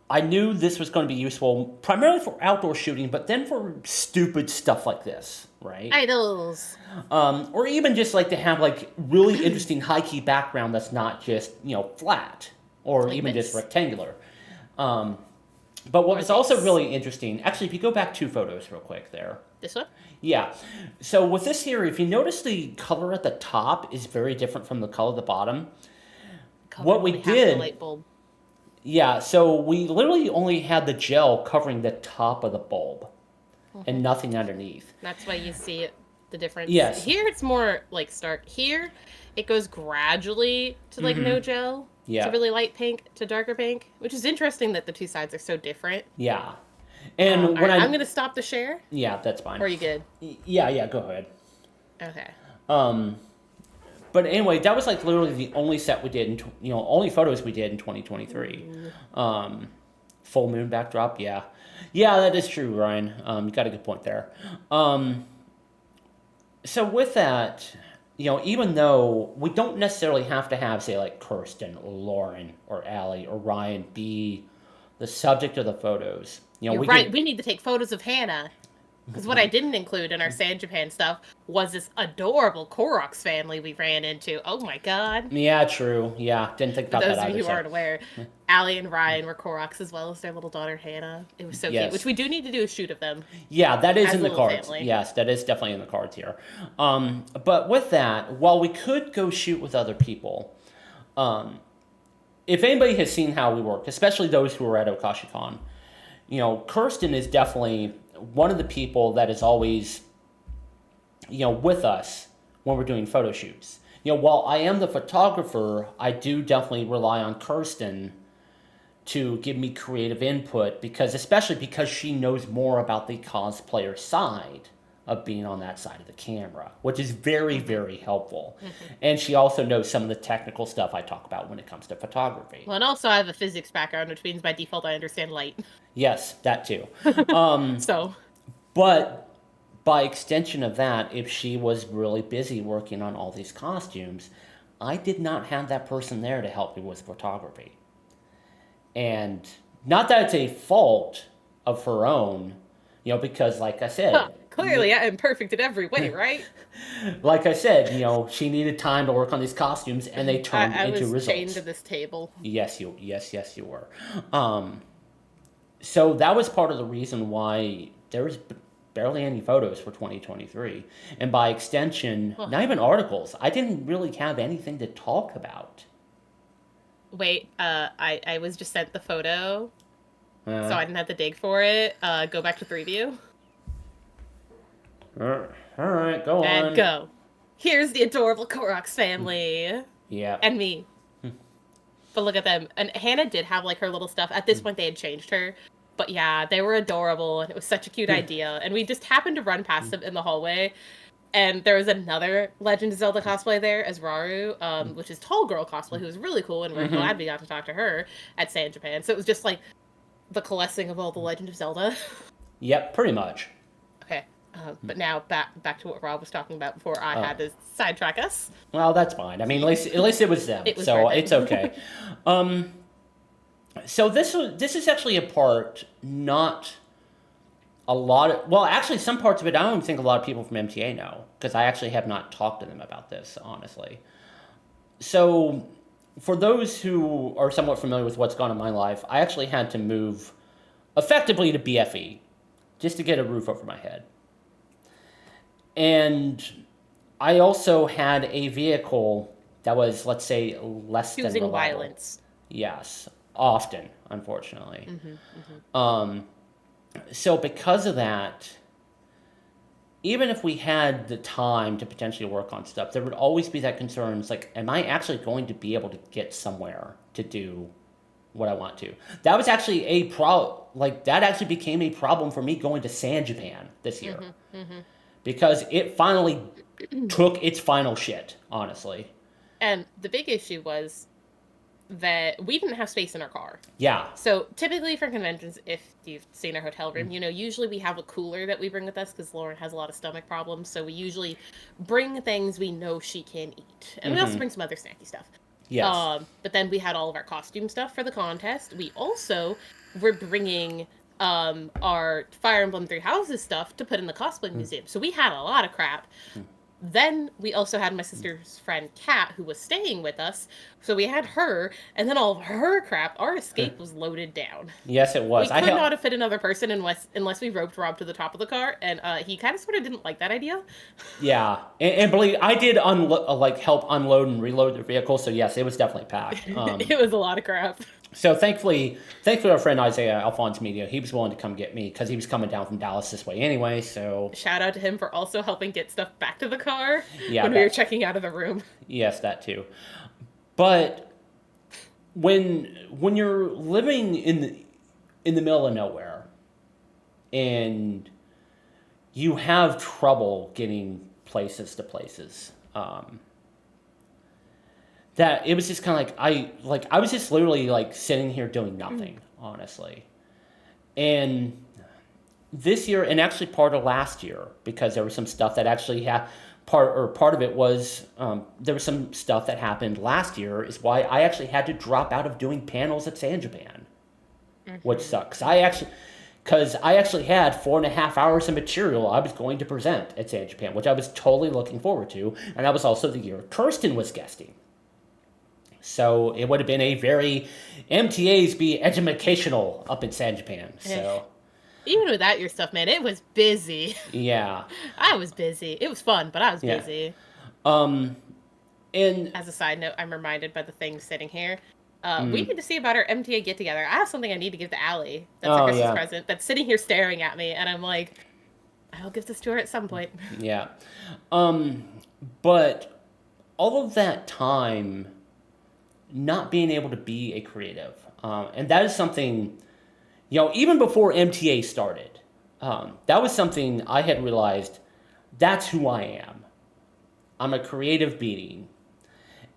I knew this was going to be useful primarily for outdoor shooting, but then for stupid stuff like this, right? Idols. Or even just like to have like really interesting high-key background that's not just, flat or like even just rectangular. But what was also really interesting, actually, if you go back 2 photos real quick there. This one? Yeah. So with this here, if you notice the color at the top is very different from the color at the bottom. What we did... The light bulb. Yeah, so we literally only had the gel covering the top of the bulb and nothing underneath. That's why you see the difference. Yes. Here it's more like stark. Here it goes gradually to like no gel to really light pink to darker pink, which is interesting that the two sides are so different. Yeah. And when I'm going to stop the share. Yeah, that's fine. Or are you good? Yeah, go ahead. Okay. But anyway, that was like literally the only set we did, only photos we did in 2023. Full moon backdrop, yeah. Yeah, that is true, Ryan. You got a good point there. So with that, even though we don't necessarily have to have, say, like Kirsten or Lauren or Allie or Ryan be the subject of the photos. You're right, we need to take photos of Hannah. Because what I didn't include in our San Japan stuff was this adorable Koroks family we ran into. Oh my god. Yeah, true. Yeah, didn't think For about those that of you either. who aren't aware, Allie and Ryan were Koroks as well as their little daughter Hannah. It was so cute, which Yes. we do need to do a shoot of them Yeah, that is as in a the little cards. family. Yes, that is definitely in the cards here. But with that, while we could go shoot with other people, um, if anybody has seen how we work, especially those who are at OkashiCon, Kirsten is definitely one of the people that is always, with us when we're doing photo shoots. While I am the photographer, I do definitely rely on Kirsten to give me creative input especially because she knows more about the cosplayer side of being on that side of the camera, which is very, very helpful. And she also knows some of the technical stuff I talk about when it comes to photography. Well, and also I have a physics background, which means by default I understand light. Yes, that too. So, But by extension of that, if she was really busy working on all these costumes, I did not have that person there to help me with photography. And not that it's a fault of her own, because like I said, clearly I am perfect in every way, right? like I said, she needed time to work on these costumes, and they turned I into was results. chained to this table. Yes, you were. So that was part of the reason why there was barely any photos for 2023, and by extension, not even articles. I didn't really have anything to talk about. Wait, I was just sent the photo, so I didn't have to dig for it. Go back to preview. All right, go on. And go. Here's the adorable Koroks family. Yeah. And me. But look at them. And Hannah did have like her little stuff. At this point, they had changed her. But yeah, they were adorable, and it was such a cute idea. And we just happened to run past them in the hallway. And there was another Legend of Zelda cosplay there as Raru, which is Tall Girl cosplay, who was really cool, and we're glad we got to talk to her at San Japan. So it was just like the coalescing of all the Legend of Zelda. Yep, pretty much. Okay. But now back to what Rob was talking about before I had to sidetrack us. Well, that's fine. I mean, at least it was them, It was so worth it. it's okay. So this is actually a part not a lot of, well, actually some parts of it I don't think a lot of people from MTA know, because I actually have not talked to them about this, honestly. So for those who are somewhat familiar with what's gone on in my life, I actually had to move effectively to BFE just to get a roof over my head. And I also had a vehicle that was, let's say, less than Choosing reliable. violence. Yes, often, unfortunately. So because of that, even if we had the time to potentially work on stuff, there would always be that concern. It's like, am I actually going to be able to get somewhere to do what I want to? That was actually a that actually became a problem for me going to San Japan this year. Because it finally took its final shit, honestly. And the big issue was that we didn't have space in our car. Yeah. So typically for conventions, if you've seen our hotel room, usually we have a cooler that we bring with us because Lauren has a lot of stomach problems. So we usually bring things we know she can eat. And we also bring some other snacky stuff. Yes. But then we had all of our costume stuff for the contest. We also were bringing our Fire Emblem Three Houses stuff to put in the cosplay museum. So we had a lot of crap. Then we also had my sister's friend Kat, who was staying with us. So we had her, and then all of her crap. Our escape was loaded down. Yes, it was. We could not have fit another person unless we roped Rob to the top of the car, and he kind of sort of didn't like that idea. Yeah, and believe I did help unload and reload the vehicle. So yes, it was definitely packed. It was a lot of crap. So thankfully our friend Isaiah Alphonse Media, he was willing to come get me because he was coming down from Dallas this way anyway. So Shout out to him for also helping get stuff back to the car Yeah, when we were checking out of the room. yes, that too. But when you're living in the middle of nowhere and you have trouble getting places to places, that it was just kind of I was just literally sitting here doing nothing, honestly. And this year, and actually part of last year, because there was some stuff that actually part of it was there was some stuff that happened last year is why I actually had to drop out of doing panels at San Japan, which sucks. because I actually had 4.5 hours of material I was going to present at San Japan, which I was totally looking forward to, and that was also the year Kirsten was guesting. So it would have been a very MTAs be educational up in San Japan. So even without your stuff, man, it was busy. yeah, I was busy. It was fun, but I was yeah. busy. And As a side note, I'm reminded by the thing sitting here. We need to see about our MTA get together. I have something I need to give to Allie. That's a Christmas present. That's sitting here staring at me, and I'm like, I'll give this to her at some point. Yeah. But all of that time not being able to be a creative, and that is something, even before MTA started, that was something I had realized that's who I am. I'm a creative being.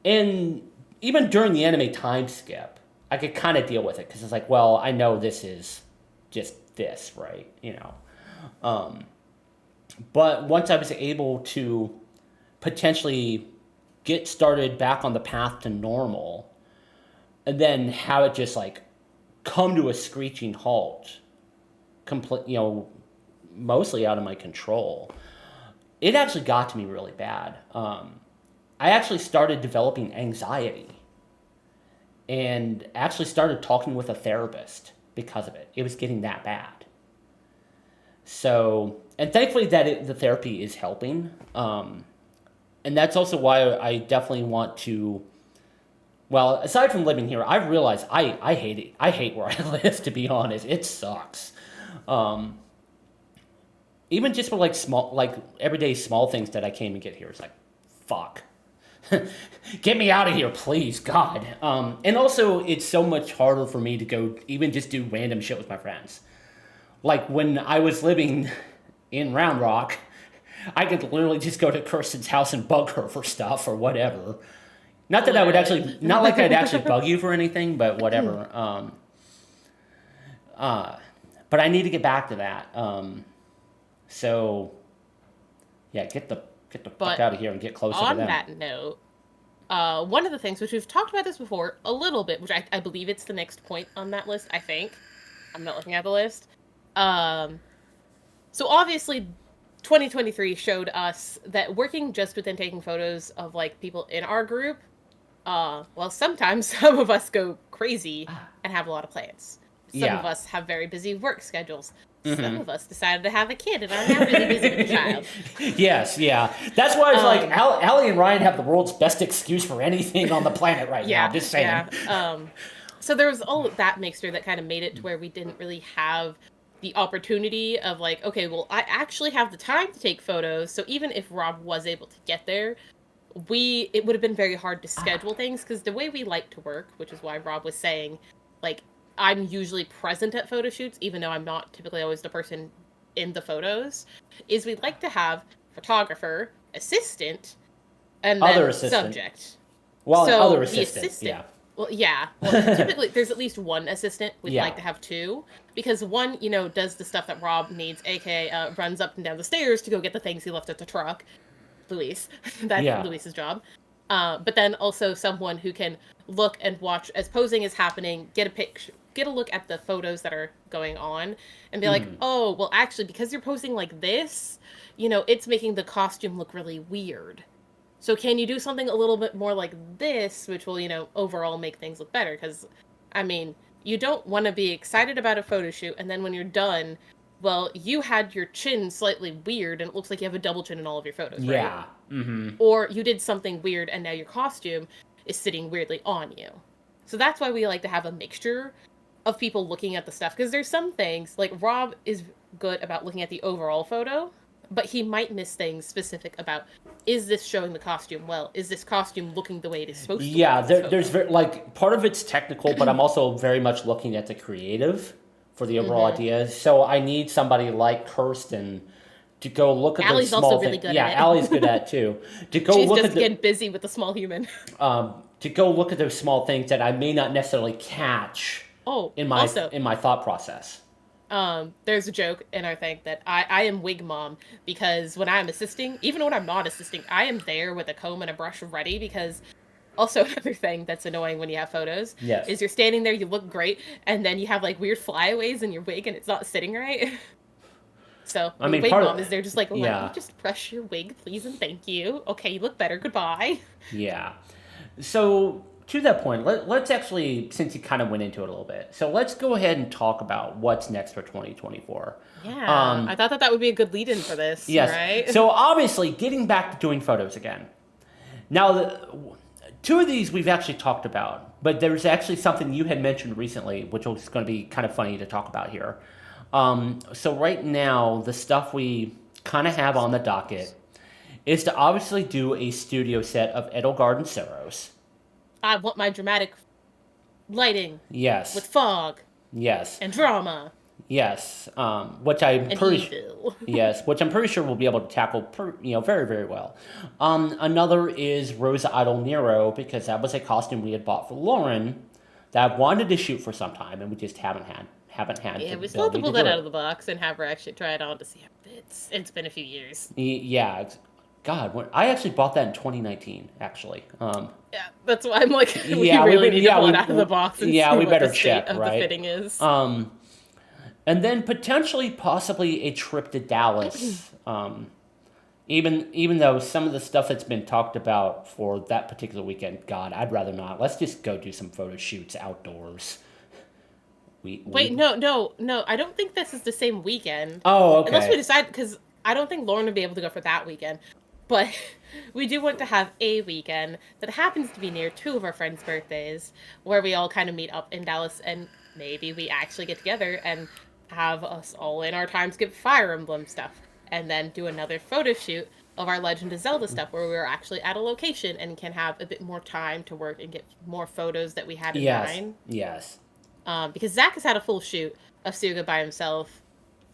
And even during the anime time skip, I could kind of deal with it because it's like, well, I know this is just this, right? But once I was able to potentially get started back on the path to normal, and then have it just like come to a screeching halt, mostly out of my control, it actually got to me really bad. I actually started developing anxiety and actually started talking with a therapist because of it. It was getting that bad. So, and thankfully the therapy is helping. And that's also why I definitely want to, well, aside from living here, I've realized I hate it. I hate where I live, to be honest. It sucks. Even just for like everyday small things that I came and get here, it's like, fuck. Get me out of here, please, God. And also, it's so much harder for me to go even just do random shit with my friends. Like when I was living in Round Rock, I could literally just go to Kirsten's house and bug her for stuff or whatever. Not that I would actually, not like I'd actually bug you for anything, but whatever. But I need to get back to that. So, yeah, get the fuck out of here and get closer to them. On that note, one of the things, which we've talked about this before a little bit, which I believe it's the next point on that list, I think. I'm not looking at the list. So obviously, 2023 showed us that working just within taking photos of, like, people in our group, well, sometimes some of us go crazy and have a lot of plans. Some of us have very busy work schedules. Some of us decided to have a kid and are now really busy with a child. Yes, yeah. That's why it's like Allie and Ryan have the world's best excuse for anything on the planet right now. Just saying. Yeah. So there was all of that mixture that kind of made it to where we didn't really have the opportunity of like, okay, well, I actually have the time to take photos. So even if Rob was able to get there, it would have been very hard to schedule things because the way we like to work, which is why Rob was saying, like, I'm usually present at photo shoots, even though I'm not typically always the person in the photos, is we'd like to have photographer, assistant, and then other assistant. Subject. Well, so other the assistant, yeah. Well, yeah. Well, typically, there's at least one assistant. We'd like to have two. Because one, does the stuff that Rob needs, a.k.a. runs up and down the stairs to go get the things he left at the truck. Luis. That's Luis's job. But then also someone who can look and watch as posing is happening, get a look at the photos that are going on, and be like, oh, well, actually, because you're posing like this, it's making the costume look really weird. So can you do something a little bit more like this, which will, overall make things look better? Because, I mean, you don't want to be excited about a photo shoot, and then when you're done, well, you had your chin slightly weird, and it looks like you have a double chin in all of your photos, right? Yeah. Mm-hmm. Or you did something weird, and now your costume is sitting weirdly on you. So that's why we like to have a mixture of people looking at the stuff. Because there's some things, like Rob is good about looking at the overall photo, but he might miss things specific about, is this showing the costume well? Is this costume looking the way it is supposed to? Yeah, there's part of it's technical, but I'm also very much looking at the creative for the overall idea. So I need somebody like Kirsten to go look at Allie's those small also really good at it. Yeah, Allie's good at it too. To go She's look just at getting busy with the small human. To go look at those small things that I may not necessarily catch in my thought process. There's a joke in our thing that I am wig mom, because when I'm assisting, even when I'm not assisting, I am there with a comb and a brush ready, because Also, another thing that's annoying when you have photos Yes. is you're standing there, you look great, and then you have like weird flyaways in your wig and it's not sitting right. So I the mean, wig part mom of, is there just like, let me yeah, just brush your wig, please and thank you. Okay, you look better, goodbye. yeah. So to that point, let's actually, since you kind of went into it a little bit, so let's go ahead and talk about what's next for 2024. Yeah, I thought that that would be a good lead in for this, Yes. right? So obviously, getting back to doing photos again. Now, two of these we've actually talked about, but there's actually something you had mentioned recently, which was going to be kind of funny to talk about here. So right now, the stuff we kind of have on the docket is to obviously do a studio set of Edelgard and Saros. I want my dramatic lighting with Yes, fog yes, and drama yes. Which I'm and pretty evil. yes, which I'm pretty sure we'll be able to tackle, very very well. Another is Rosa Idol Nero because that was a costume we had bought for Lauren that I wanted to shoot for some time, and we just haven't had the Yeah, we still have to ability pull to that do out of it. the box and have her actually try it on to see how it fits. It's been a few years. Yeah, God, I actually bought that in 2019. Actually, Yeah, that's why I'm like, we yeah, really need to yeah pull it out of the box and yeah, see we what better the state check, of the right? fitting is. And then potentially, possibly a trip to Dallas. Even though some of the stuff that's been talked about for that particular weekend, God, I'd rather not. Let's just go do some photo shoots outdoors. Wait, We. no, no, no. I don't think this is the same weekend. Oh, Unless we okay. decide, because I don't think Lauren would be able to go for that weekend. But we do want to have a weekend that happens to be near two of our friends' birthdays, where we all kind of meet up in Dallas and maybe we actually get together and have us all in our time skip Fire Emblem stuff. And then do another photo shoot of our Legend of Zelda stuff where we're actually at a location and can have a bit more time to work and get more photos that we had in Yes. mind. Yes. Because Zach has had a full shoot of Suga by himself.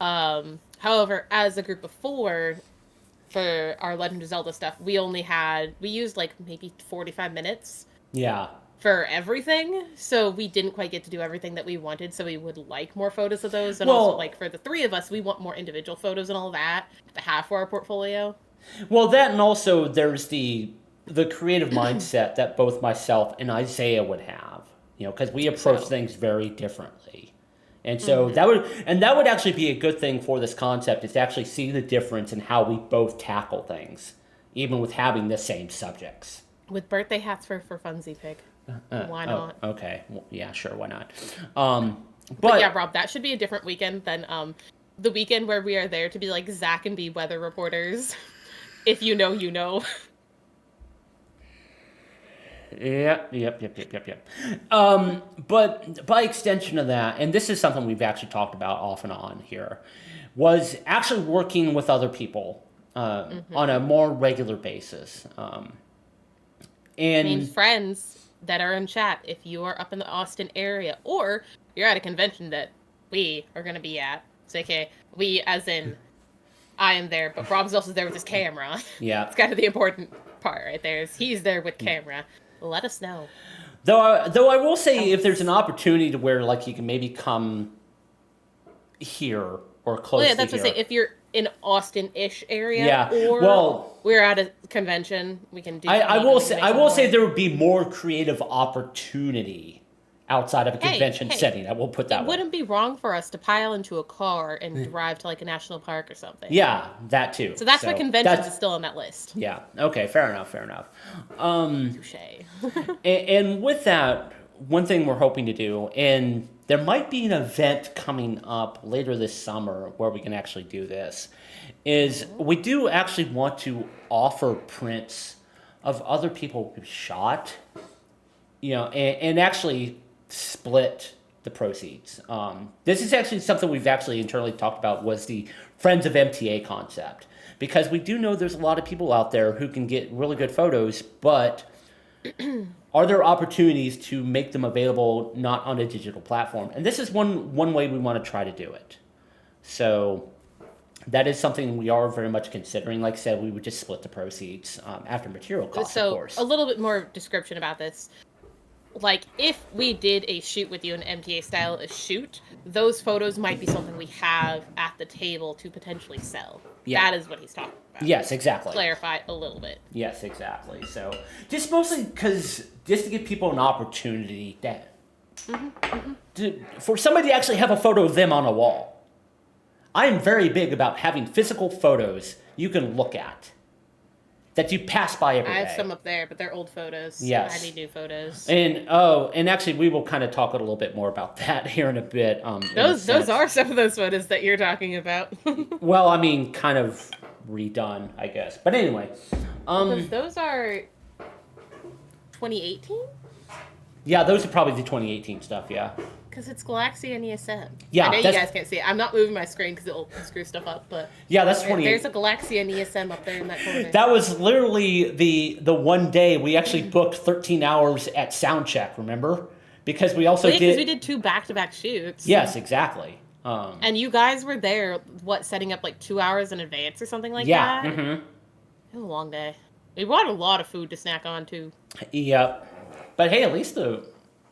However, as a group of four for our Legend of Zelda stuff, we used like maybe 45 minutes Yeah. for everything, so we didn't quite get to do everything that we wanted, so we would like more photos of those, and also Well, like for the three of us, we want more individual photos and all that to have for our portfolio. that and also there's the creative mindset that both myself and Isaiah would have. Because we approach So, things very differently. And so mhm. that would actually be a good thing for this concept is to actually see the difference in how we both tackle things, even with having the same subjects. With birthday hats for funsy pick. Why Oh, not? okay. Well, yeah, sure, why not? Um, But yeah, but Rob, that should be a different weekend than the weekend where we are there to be like Zach and be weather reporters. If you know, you know. yep. But by extension of that, and this is something we've actually talked about off and on here, was actually working with other people on a Hmm. more regular basis. I mean, And friends that are in chat, if you are up in the Austin area or you're at a convention that we are going to be at, it's okay. We, as in, I am there, but Rob's also there with his camera. yeah, It's kind of the important part right there. Is he's there with camera. Let us know. though I will say Tell if there's an us. opportunity to where like you can maybe come here or Well, yeah, close to that's what I here. say. If you're in Austin-ish area, Yeah. or Well, we're at a convention, we can do. I Meet will and we can say make some more. there would be more creative opportunity outside of a Hey, convention hey, setting. I will put it that way. wouldn't be wrong for us to pile into a car and drive to like a national park or something. Yeah, that too. So that's why So conventions that's is still on that list. yeah. Okay, fair enough. Fair enough. Touche. And with that, one thing we're hoping to do, and there might be an event coming up later this summer where we can actually do this, is we do actually want to offer prints of other people who shot, and actually split the proceeds. This is actually something we've actually internally talked about was the Friends of MTA concept. Because we do know there's a lot of people out there who can get really good photos, but are there opportunities to make them available not on a digital platform? And this is one way we want to try to do it. So that is something we are very much considering. Like I said, we would just split the proceeds after material costs, of So a course. little bit more description about this. like if we did a shoot with you, an MTA style shoot, those photos might be something we have at the table to potentially sell. Yeah. That is what he's talking about. Yes, exactly. Clarify a little bit. Yes, exactly. So just mostly because just to give people an opportunity that for somebody to actually have a photo of them on a wall. I am very big about having physical photos you can look at that you pass by every day. I have some up there, but they're old photos. Yes. I need new photos. And actually, we will kind of talk a little bit more about that here in a bit. Those are some of those photos that you're talking about. Well, I mean, kind of redone, I guess. But anyway, Because those are 2018. yeah, those are probably the 2018 stuff. Yeah. Because it's Galaxy and ESM. Yeah, I know you guys can't see it. I'm not moving my screen because it'll screw stuff up. But yeah, that's 2018. There's a Galaxy and ESM up there in that corner. That was literally the one day we actually booked 13 hours at soundcheck. Remember? Because we also because we did 2 back-to-back shoots. Yes, exactly. And you guys were there, setting up like 2 hours in advance or something like yeah. that? Mm-hmm. It was a long day. We brought a lot of food to snack on, too. Yep. But hey, at least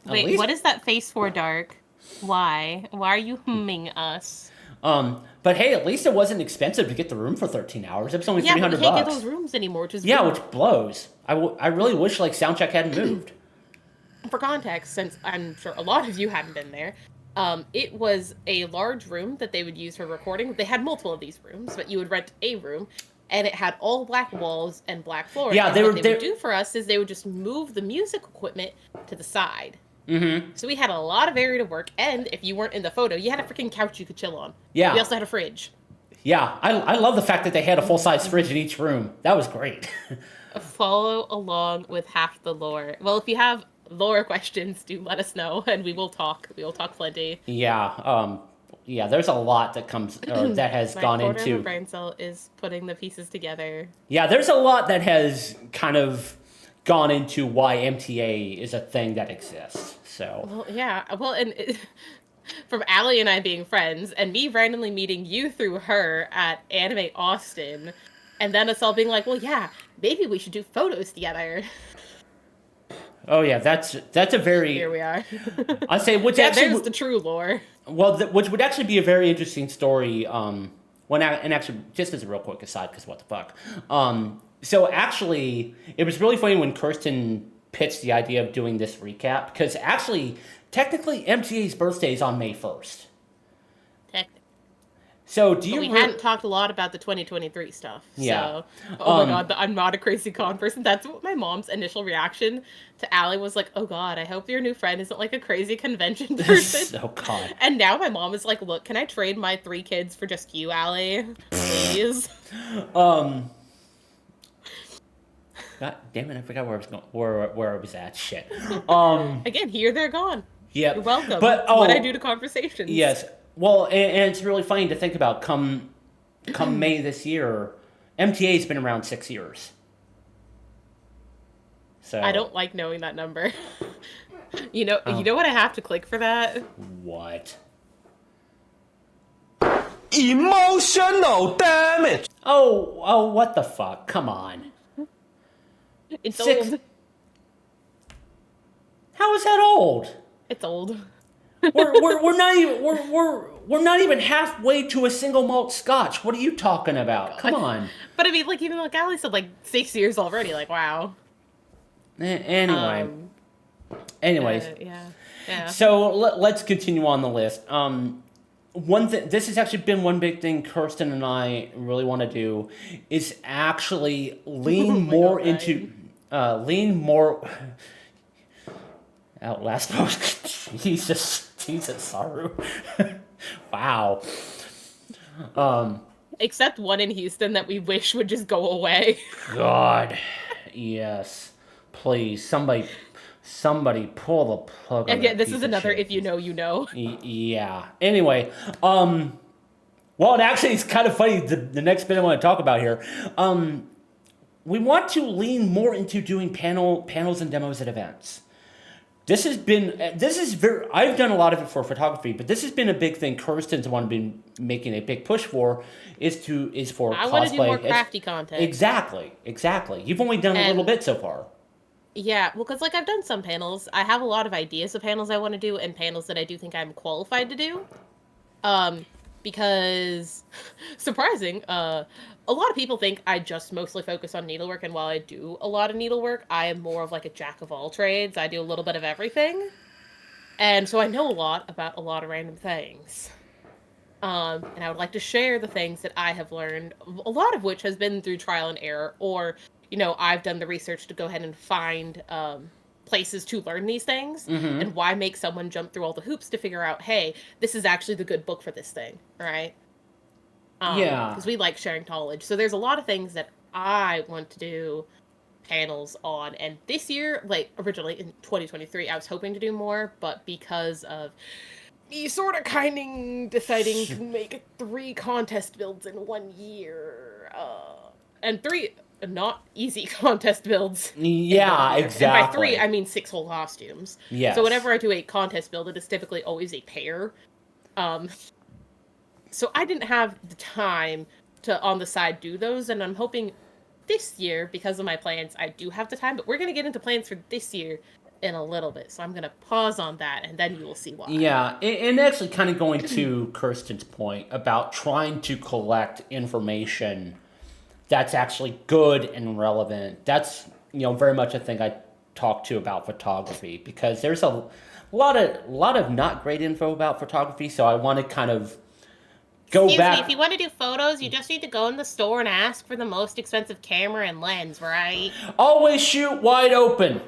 Wait, what is that face for, Dark? Why? Why are you humming us? But hey, at least it wasn't expensive to get the room for 13 hours. It was only $300. Yeah, but we can't get those rooms anymore, which is which blows. I really wish like soundcheck hadn't moved. For context, since I'm sure a lot of you hadn't been there, it was a large room that they would use for recording. They had multiple of these rooms, but you would rent a room, and it had all black walls and black floor. Yeah, what they would do for us is they would just move the music equipment to the side. Mm-hmm. So we had a lot of area to work, and if you weren't in the photo, you had a freaking couch you could chill on. Yeah. We also had a fridge. Yeah, I love the fact that they had a full-size fridge in each room. That was great. Follow along with half the lore. Well, if you have lore questions, do let us know, and we will talk. We will talk plenty. Yeah, yeah. There's a lot that comes or that has gone My quarter into. of a brain cell is putting the pieces together. Yeah, there's a lot that has kind of gone into why MTA is a thing that exists. So. Well, yeah. Well, and from Allie and I being friends, and me randomly meeting you through her at Anime Austin, and then us all being like, well, yeah, maybe we should do photos together. Oh yeah, that's a very. Here we are. I say which yeah, actually there's the true lore. Well, which would actually be a very interesting story. And actually, just as a real quick aside, because what the fuck. So actually, it was really funny when Kirsten pitched the idea of doing this recap, because actually, technically, MTA's birthday is on May 1st. Technically. So we hadn't talked a lot about the 2023 stuff. Yeah. So, oh my god, I'm not a crazy con person. That's what my mom's initial reaction to Allie was like, oh god, I hope your new friend isn't like a crazy convention person. Oh god. And now my mom is like, look, can I trade my 3 kids for just you, Allie? Please. God damn it, I forgot where I was going. Where I was at. Shit. Again, here they're gone. Yeah. You're welcome. But what I do to conversations. Yes. Well, and it's really funny to think about. Come May this year, MTA's been around 6 years. So I don't like knowing that number. You know what I have to click for that? What? Emotional damage. Oh, what the fuck? Come on. It's 6. old. How is that old? It's old. We're not even halfway to a single malt scotch. What are you talking about? Come on. But I mean, like, even like Allie said, like 6 years already. Like, wow. Anyway. Yeah. So let's continue on the list. One thing, this has actually been one big thing Kirsten and I really want to do, is actually lean more into, outlast. Jesus, Saru. Wow. Except one in Houston that we wish would just go away. God, yes. Please, somebody pull the plug. And yeah, this is another if you know, you know. Yeah. Anyway, well, it actually is kind of funny. The next bit I want to talk about here. We want to lean more into doing panels and demos at events. I've done a lot of it for photography, but this has been a big thing Kirsten's been making a big push for, is for cosplay. I want to do more crafty content. Exactly. You've only done a little bit so far. Yeah, well, because like I've done some panels. I have a lot of ideas of panels I want to do and panels that I do think I'm qualified to do. Um, because surprising, a lot of people think I just mostly focus on needlework, and while I do a lot of needlework, I am more of like a jack of all trades. I do a little bit of everything, and so I know a lot about a lot of random things. And I would like to share the things that I have learned, a lot of which has been through trial and error, or, I've done the research to go ahead and find places to learn these things, Mm-hmm. and why make someone jump through all the hoops to figure out, hey, this is actually the good book for this thing, right? Yeah. Because we like sharing knowledge. So there's a lot of things that I want to do panels on. And this year, like originally in 2023, I was hoping to do more, but because of me sort of kind of deciding to make 3 contest builds in 1 year, and 3 not easy contest builds in one Yeah, year. And by 3, exactly. I mean 6 whole costumes. So Yes. whenever I do a contest build, it is typically always a pair. Um, so I didn't have the time to on the side do those, and I'm hoping this year, because of my plans, I do have the time. But we're gonna get into plans for this year in a little bit, so I'm gonna pause on that, and then you will see why. Yeah, and actually, kind of going to Kirsten's point about trying to collect information that's actually good and relevant. That's very much a thing I talk to about photography because there's a lot of not great info about photography. So I want to kind of go Excuse me, if back. you want to do photos, you just need to go in the store and ask for the most expensive camera and lens, right? Always shoot wide open.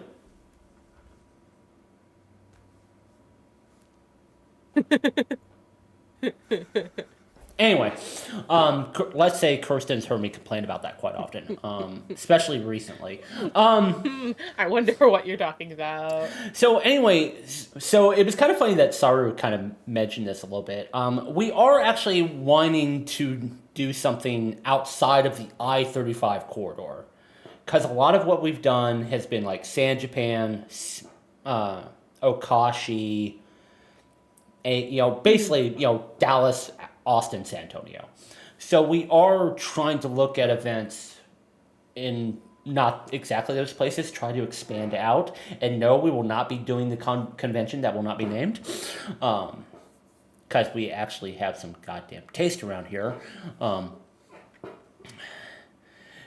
Anyway, let's say Kirsten's heard me complain about that quite often, especially recently. I wonder what you're talking about. So anyway, so it was kind of funny that Saru kind of mentioned this a little bit. We are actually wanting to do something outside of the I-35 corridor, because a lot of what we've done has been like San Japan, Okashi, basically, Dallas, Austin, San Antonio. So we are trying to look at events in not exactly those places, try to expand out. And no, we will not be doing the convention that will not be named. Because we actually have some goddamn taste around here.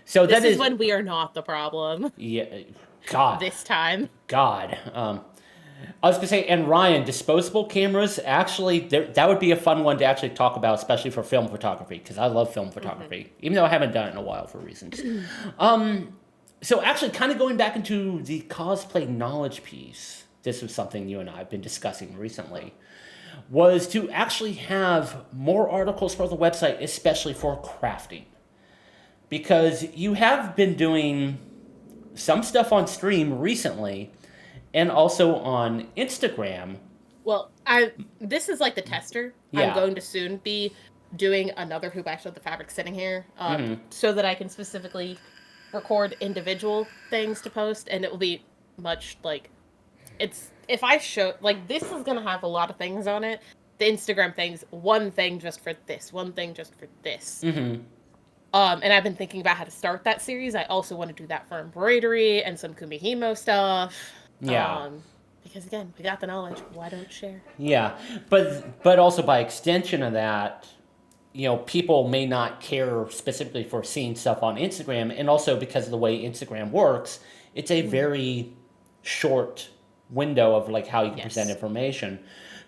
So This that is when we are not the problem. yeah, God, This time. God. I was gonna say, and Ryan, disposable cameras. Actually, that would be a fun one to actually talk about, especially for film photography, because I love film photography, even though I haven't done it in a while for reasons. So actually, kind of going back into the cosplay knowledge piece, this was something you and I have been discussing recently, was to actually have more articles for the website, especially for crafting, because you have been doing some stuff on stream recently and also on Instagram. Well, this is like the tester. I'm Yeah. going to soon be doing another hoop. Actually, the fabric sitting here, so that I can specifically record individual things to post, and it will be much like it's if I show like this is gonna have a lot of things on it. The Instagram things, one thing just for this, one thing just for this. And I've been thinking about how to start that series. I also want to do that for embroidery and some Kumihimo stuff. Yeah. Because again, we got the knowledge. Why don't share? Yeah. But also by extension of that, people may not care specifically for seeing stuff on Instagram, and also because of the way Instagram works, it's a very short window of like how you can present information.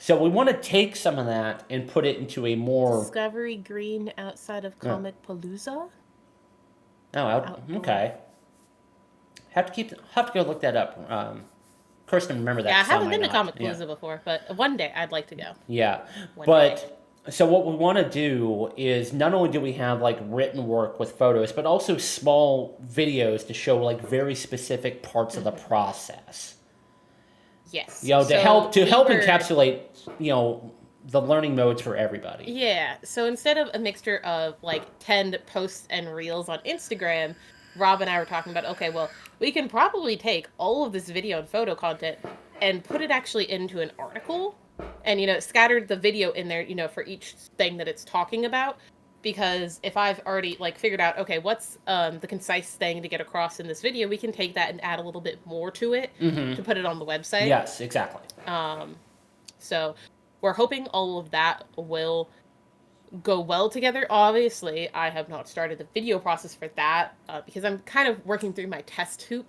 So we want to take some of that and put it into a more Discovery Green outside of Comic Palooza. okay. Have to go look that up. Kirsten, remember that. Yeah, I 'cause haven't might been to not. Comic Yeah. Palooza before, but one day I'd like to go. Yeah, One but day. so what we want to do is not only do we have like written work with photos, but also small videos to show like very specific parts of the process. Yes. To help we were- encapsulate the learning modes for everybody. Yeah. So instead of a mixture of like 10 posts and reels on Instagram, Rob and I were talking about, okay, well, we can probably take all of this video and photo content and put it actually into an article and, scattered the video in there, for each thing that it's talking about. because if I've already like figured out, okay, what's the concise thing to get across in this video, we can take that and add a little bit more to it to put it on the website. Yes, exactly. So we're hoping all of that will go well together. Obviously, I have not started the video process for that because I'm kind of working through my test hoop.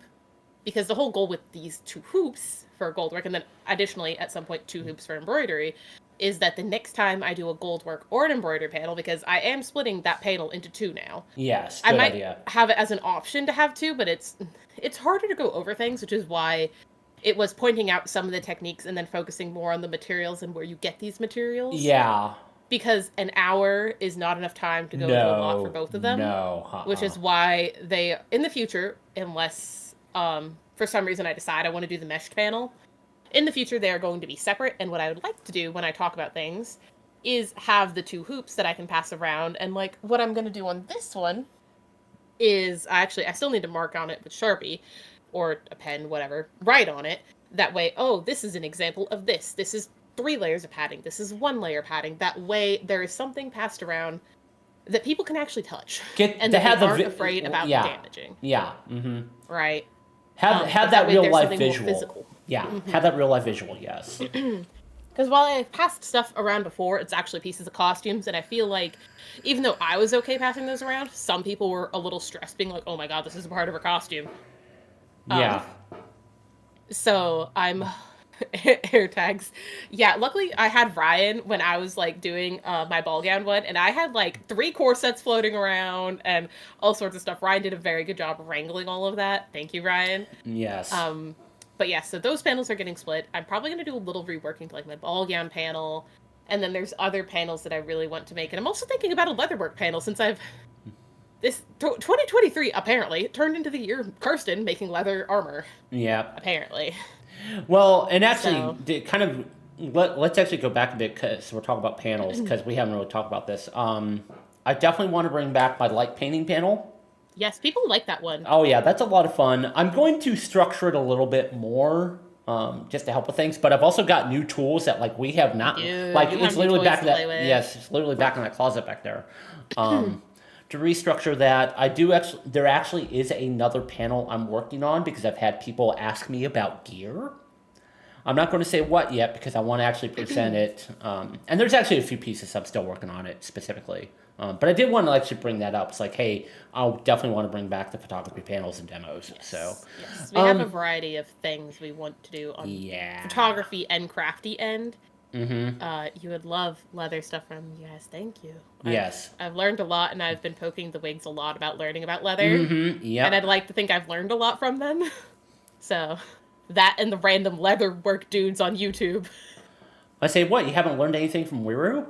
Because the whole goal with these 2 hoops for gold work, and then additionally at some point 2 hoops for embroidery, is that the next time I do a gold work or an embroidery panel, because I am splitting that panel into 2 now. Yes, I good might idea. have it as an option to have 2, but it's harder to go over things, which is why it was pointing out some of the techniques and then focusing more on the materials and where you get these materials. Yeah. Because an hour is not enough time to go into a lot for both of them. Which is why they, in the future, unless for some reason I decide I want to do the meshed panel, in the future they are going to be separate. And what I would like to do when I talk about things is have the 2 hoops that I can pass around. And like what I'm going to do on this one is I still need to mark on it with Sharpie or a pen, whatever, write on it. That way, oh, this is an example of this. This is 3 layers of padding. This is 1 layer padding. That way there is something passed around that people can actually touch. And that they aren't afraid about damaging. Yeah. Right. Have that real life visual. Yeah. Have that real life visual. Yes. Because while I've passed stuff around before, it's actually pieces of costumes, and I feel like even though I was okay passing those around, some people were a little stressed, being like, "Oh my god, this is a part of her costume." Yeah. So I'm air tags. Yeah, luckily I had Ryan when I was like doing my ball gown one, and I had like 3 corsets floating around and all sorts of stuff. Ryan did a very good job of wrangling all of that. Thank you, Ryan. Yes. But yeah, so those panels are getting split. I'm probably going to do a little reworking to like my ball gown panel, and then there's other panels that I really want to make, and I'm also thinking about a leatherwork panel since this 2023 apparently turned into the year of Kirsten making leather armor. Yeah. Apparently. Well, and actually, let's actually go back a bit because we're talking about panels because we haven't really talked about this. I definitely want to bring back my light painting panel. Yes, people like that one. Oh yeah, that's a lot of fun. I'm going to structure it a little bit more, just to help with things. But I've also got new tools that like we have not. It's literally back in that. Yes, it's literally back in that closet back there. To restructure that, there actually is another panel I'm working on because I've had people ask me about gear. I'm not going to say what yet because I want to actually present it. And there's actually a few pieces I'm still working on it specifically. But I did want to actually bring that up. It's like, hey, I'll definitely want to bring back the photography panels and demos. Yes. So yes. We have a variety of things we want to do on photography and crafty end. You would love leather stuff from you guys. Thank you. Yes. I've learned a lot, and I've been poking the wigs a lot about learning about leather. And I'd like to think I've learned a lot from them. So that and the random leather work dudes on YouTube. I say, what? You haven't learned anything from Wiru?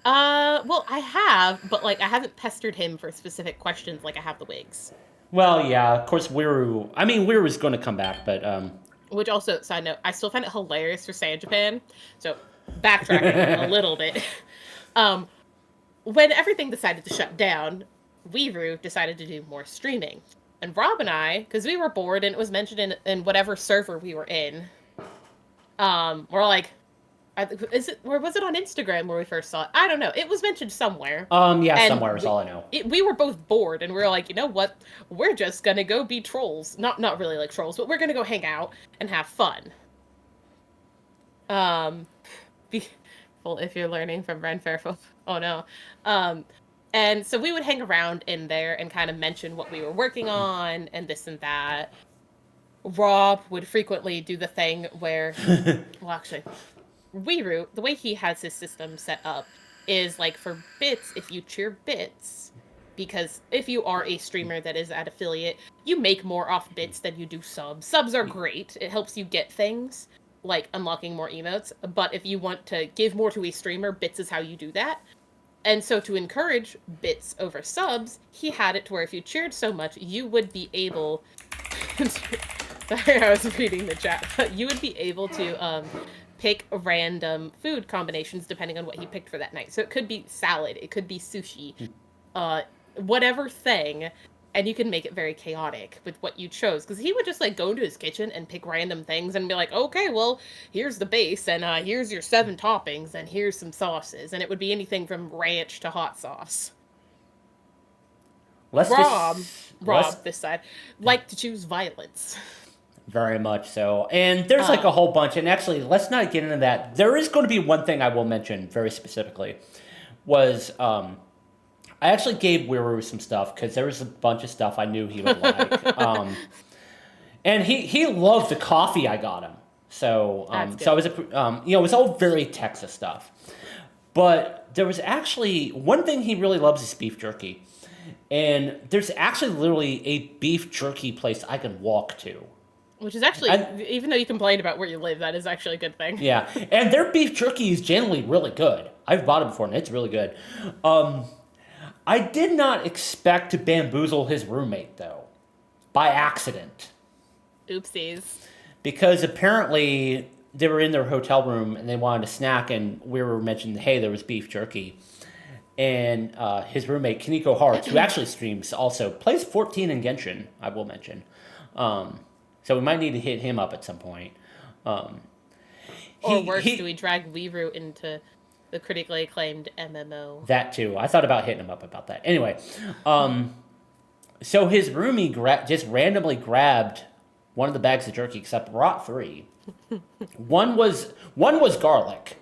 Well, I have, but like I haven't pestered him for specific questions like I have the wigs. Well, yeah, of course Wiru. I mean, Wiru's going to come back, but Which also, side note, I still find it hilarious for San Japan. So, backtracking a little bit. When everything decided to shut down, Weeru decided to do more streaming. And Rob and I, because we were bored and it was mentioned in whatever server we were in, we're like, was it on Instagram where we first saw it? I don't know. It was mentioned somewhere. Yeah, somewhere is all I know. We were both bored, and we were like, you know what? We're just gonna go be trolls. Not really like trolls, but we're gonna go hang out and have fun. Be careful if you're learning from Ren Fairfolk. Oh no. And so we would hang around in there and kind of mention what we were working on and this and that. Rob would frequently do the thing where, well, actually, Weeru, the way he has his system set up is like for bits, if you cheer bits, because if you are a streamer that is at affiliate, you make more off bits than you do subs. Subs are great. It helps you get things like unlocking more emotes. But if you want to give more to a streamer, bits is how you do that. And so to encourage bits over subs, he had it to where if you cheered so much, you would be able sorry, I was reading the chat. You would be able to pick random food combinations depending on what he picked for that night. So it could be salad, it could be sushi, whatever thing. and you can make it very chaotic with what you chose. Because he would just like go into his kitchen and pick random things and be like, okay, well, here's the base, and here's your 7 toppings, and here's some sauces, and it would be anything from ranch to hot sauce. Let's Rob, just Rob, let's this side, like to choose violence. very much so. And there's like a whole bunch. And actually, let's not get into that. There is going to be one thing I will mention very specifically. Was I actually gave Wiru some stuff because there was a bunch of stuff I knew he would like. And he loved the coffee I got him. So so I was it was all very Texas stuff. But there was actually one thing he really loves is beef jerky. And there's actually literally a beef jerky place I can walk to. Which is actually, even though you complained about where you live, that is actually a good thing. Yeah, and their beef jerky is generally really good. I've bought it before, and it's really good. I did not expect to bamboozle his roommate, though, by accident. Oopsies. Because apparently they were in their hotel room, and they wanted a snack, and we were mentioning, hey, there was beef jerky. And his roommate, Kaneko Hearts, who actually streams also, plays 14 in Genshin, I will mention. So we might need to hit him up at some point. Or worse, do we drag Wiru into the critically acclaimed MMO? That too. I thought about hitting him up about that. Anyway, so his roomie just randomly grabbed one of the bags of jerky, except brought 3. One was garlic,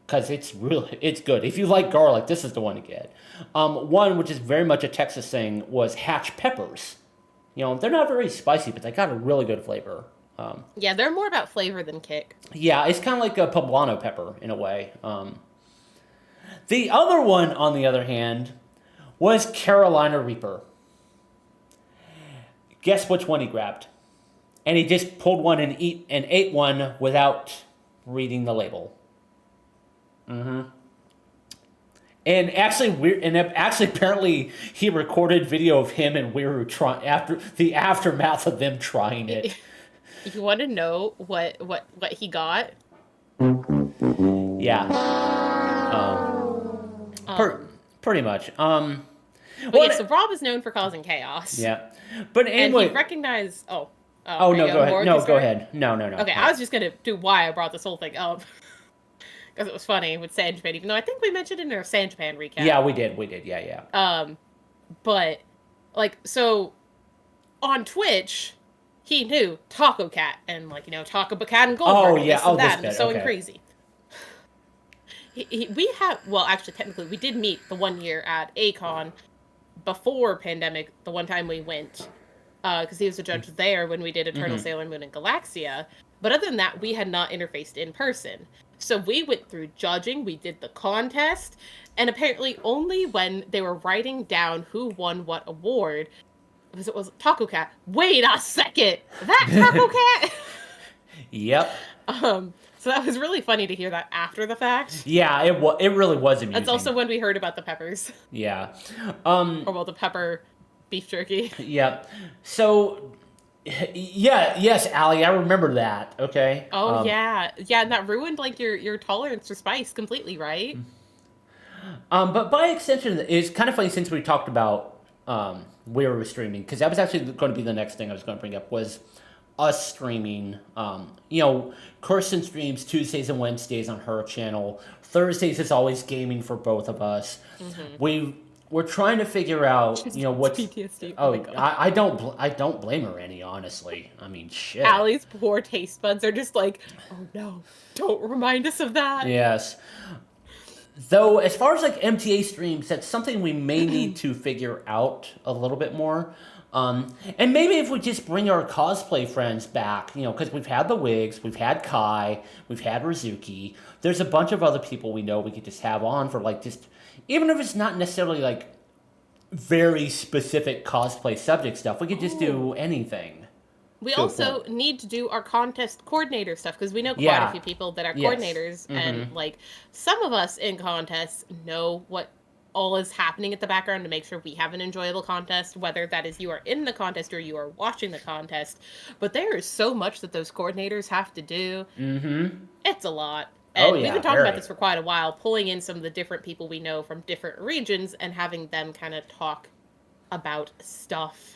because it's good. If you like garlic, this is the one to get. One, which is very much a Texas thing, was hatch peppers. They're not very spicy, but they got a really good flavor. Yeah, they're more about flavor than kick. Yeah, it's kind of like a poblano pepper in a way. The other one, on the other hand, was Carolina Reaper. Guess which one he grabbed? And he just pulled one and ate one without reading the label. Mm-hmm. And actually, apparently, he recorded video of him and Wiru after the aftermath of them trying it. You want to know what he got? Yeah. Pretty much. So Rob is known for causing chaos. Yeah. But anyway, and he recognized. Oh no, go ahead. No, go ahead. No. Okay, I was just gonna do why I brought this whole thing up. Because it was funny with Sanjapan, even though I think we mentioned it in our Sanjapan recap. Yeah, we did, yeah. But, so, on Twitch, he knew Tacocat, and, Tacocat and Goldberg, and this and that, and so crazy. Technically, we did meet the one year at A-Kon before pandemic, the one time we went, because he was a judge there when we did Eternal Sailor Moon and Galaxia. But other than that, we had not interfaced in person. So we went through judging, we did the contest, and apparently only when they were writing down who won what award, because it was Tacocat. Wait a second! That Tacocat? Yep. So that was really funny to hear that after the fact. Yeah, it really was amusing. That's also when we heard about the peppers. Yeah. The pepper beef jerky. Yeah. So... yes, Allie, I remember that. Okay. Oh yeah, and that ruined your tolerance for spice completely, right? But by extension, it's kind of funny since we talked about where we were streaming, because that was actually going to be the next thing I was going to bring up was us streaming. Kirsten streams Tuesdays and Wednesdays on her channel. Thursdays is always gaming for both of us. Mm-hmm. We're trying to figure out, what's PTSD. Oh, I don't blame her any, honestly. I mean, shit. Allie's poor taste buds are just like, oh no, don't remind us of that. Yes. Though, as far as MTA streams, that's something we may need to figure out a little bit more. And maybe if we just bring our cosplay friends back, because we've had the Wigs, we've had Kai, we've had Rizuki. There's a bunch of other people we know we could just have on for just, even if it's not necessarily very specific cosplay subject stuff, we could just do anything. We also need to do our contest coordinator stuff, because we know quite a few people that are coordinators, and some of us in contests know what all is happening at the background to make sure we have an enjoyable contest, whether that is you are in the contest or you are watching the contest. But there is so much that those coordinators have to do. Mm-hmm. It's a lot. And we've been talking about this for quite a while, pulling in some of the different people we know from different regions and having them kind of talk about stuff.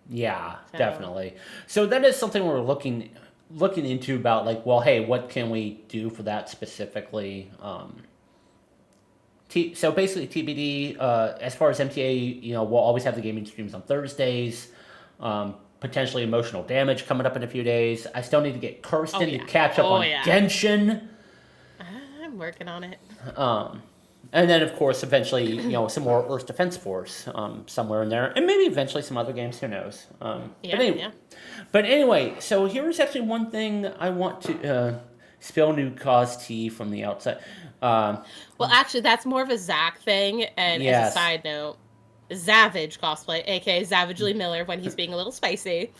Yeah, So, definitely. So that is something we're looking into about like, well, hey, what can we do for that specifically? So basically, TBD. As far as MTA, we'll always have the gaming streams on Thursdays. Potentially emotional damage coming up in a few days. I still need to get oh Kirsten to yeah, catch up oh on yeah, Genshin. I'm working on it. Um, and then, of course, eventually, some more Earth Defense Force somewhere in there, and maybe eventually some other games. Who knows? Yeah, yeah. But anyway, so here's actually one thing I want to spill new cause tea from the outside. Um, Well, actually, that's more of a Zach thing. And as a yes, side note, Zavage cosplay, aka Savagely Miller, when he's being a little spicy,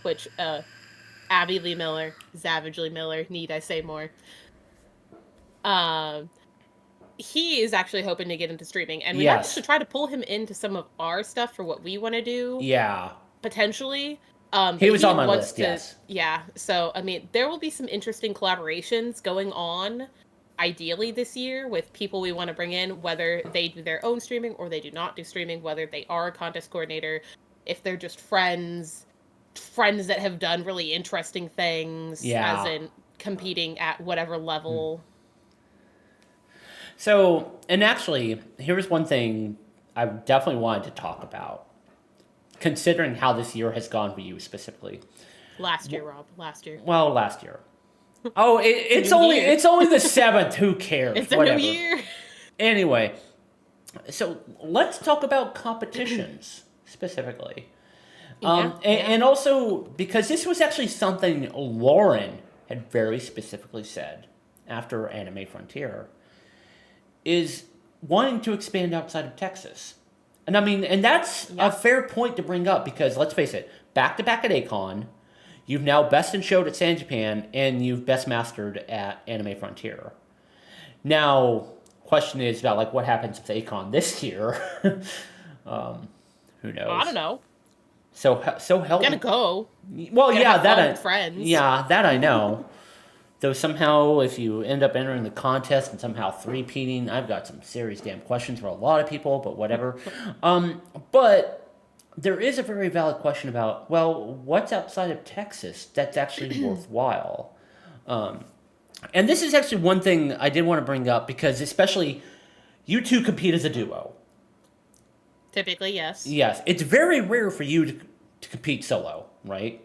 which Abby Lee Miller, Savagely Miller, need I say more? Um, he is actually hoping to get into streaming, and we might yes, actually try to pull him into some of our stuff for what we want to do yeah. potentially. He But was he on my wants list. to, Yes. yeah. So I mean, there will be some interesting collaborations going on, ideally this year with people we want to bring in, whether they do their own streaming or they do not do streaming, whether they are a contest coordinator, if they're just friends that have done really interesting things, as Yeah. in competing at whatever level. So, and actually, here's one thing I definitely wanted to talk about, considering how this year has gone for you specifically. Last year, Rob. Last year. Well, last year. Oh, It's a new year. it's only the 7th. Who cares? It's a Whatever. new year. Anyway, so let's talk about competitions specifically. And also, because this was actually something Lauren had very specifically said after Anime Frontier, is wanting to expand outside of Texas. And I mean, and that's a fair point to bring up because let's face it, back to back at Acon, you've now best in showed at San Japan, and you've best mastered at Anime Frontier. Now, question is about like what happens with Acon this year. Who knows? I don't know. So help. Gonna go. Well, Gonna yeah, have that fun I, with friends. yeah, that I know. Though somehow, if you end up entering the contest and somehow three-peating, I've got some serious damn questions for a lot of people, but whatever. But there is a very valid question about, well, what's outside of Texas that's actually worthwhile? And this is actually one thing I did want to bring up because especially you two compete as a duo. Typically, yes. Yes, it's very rare for you to compete solo, right?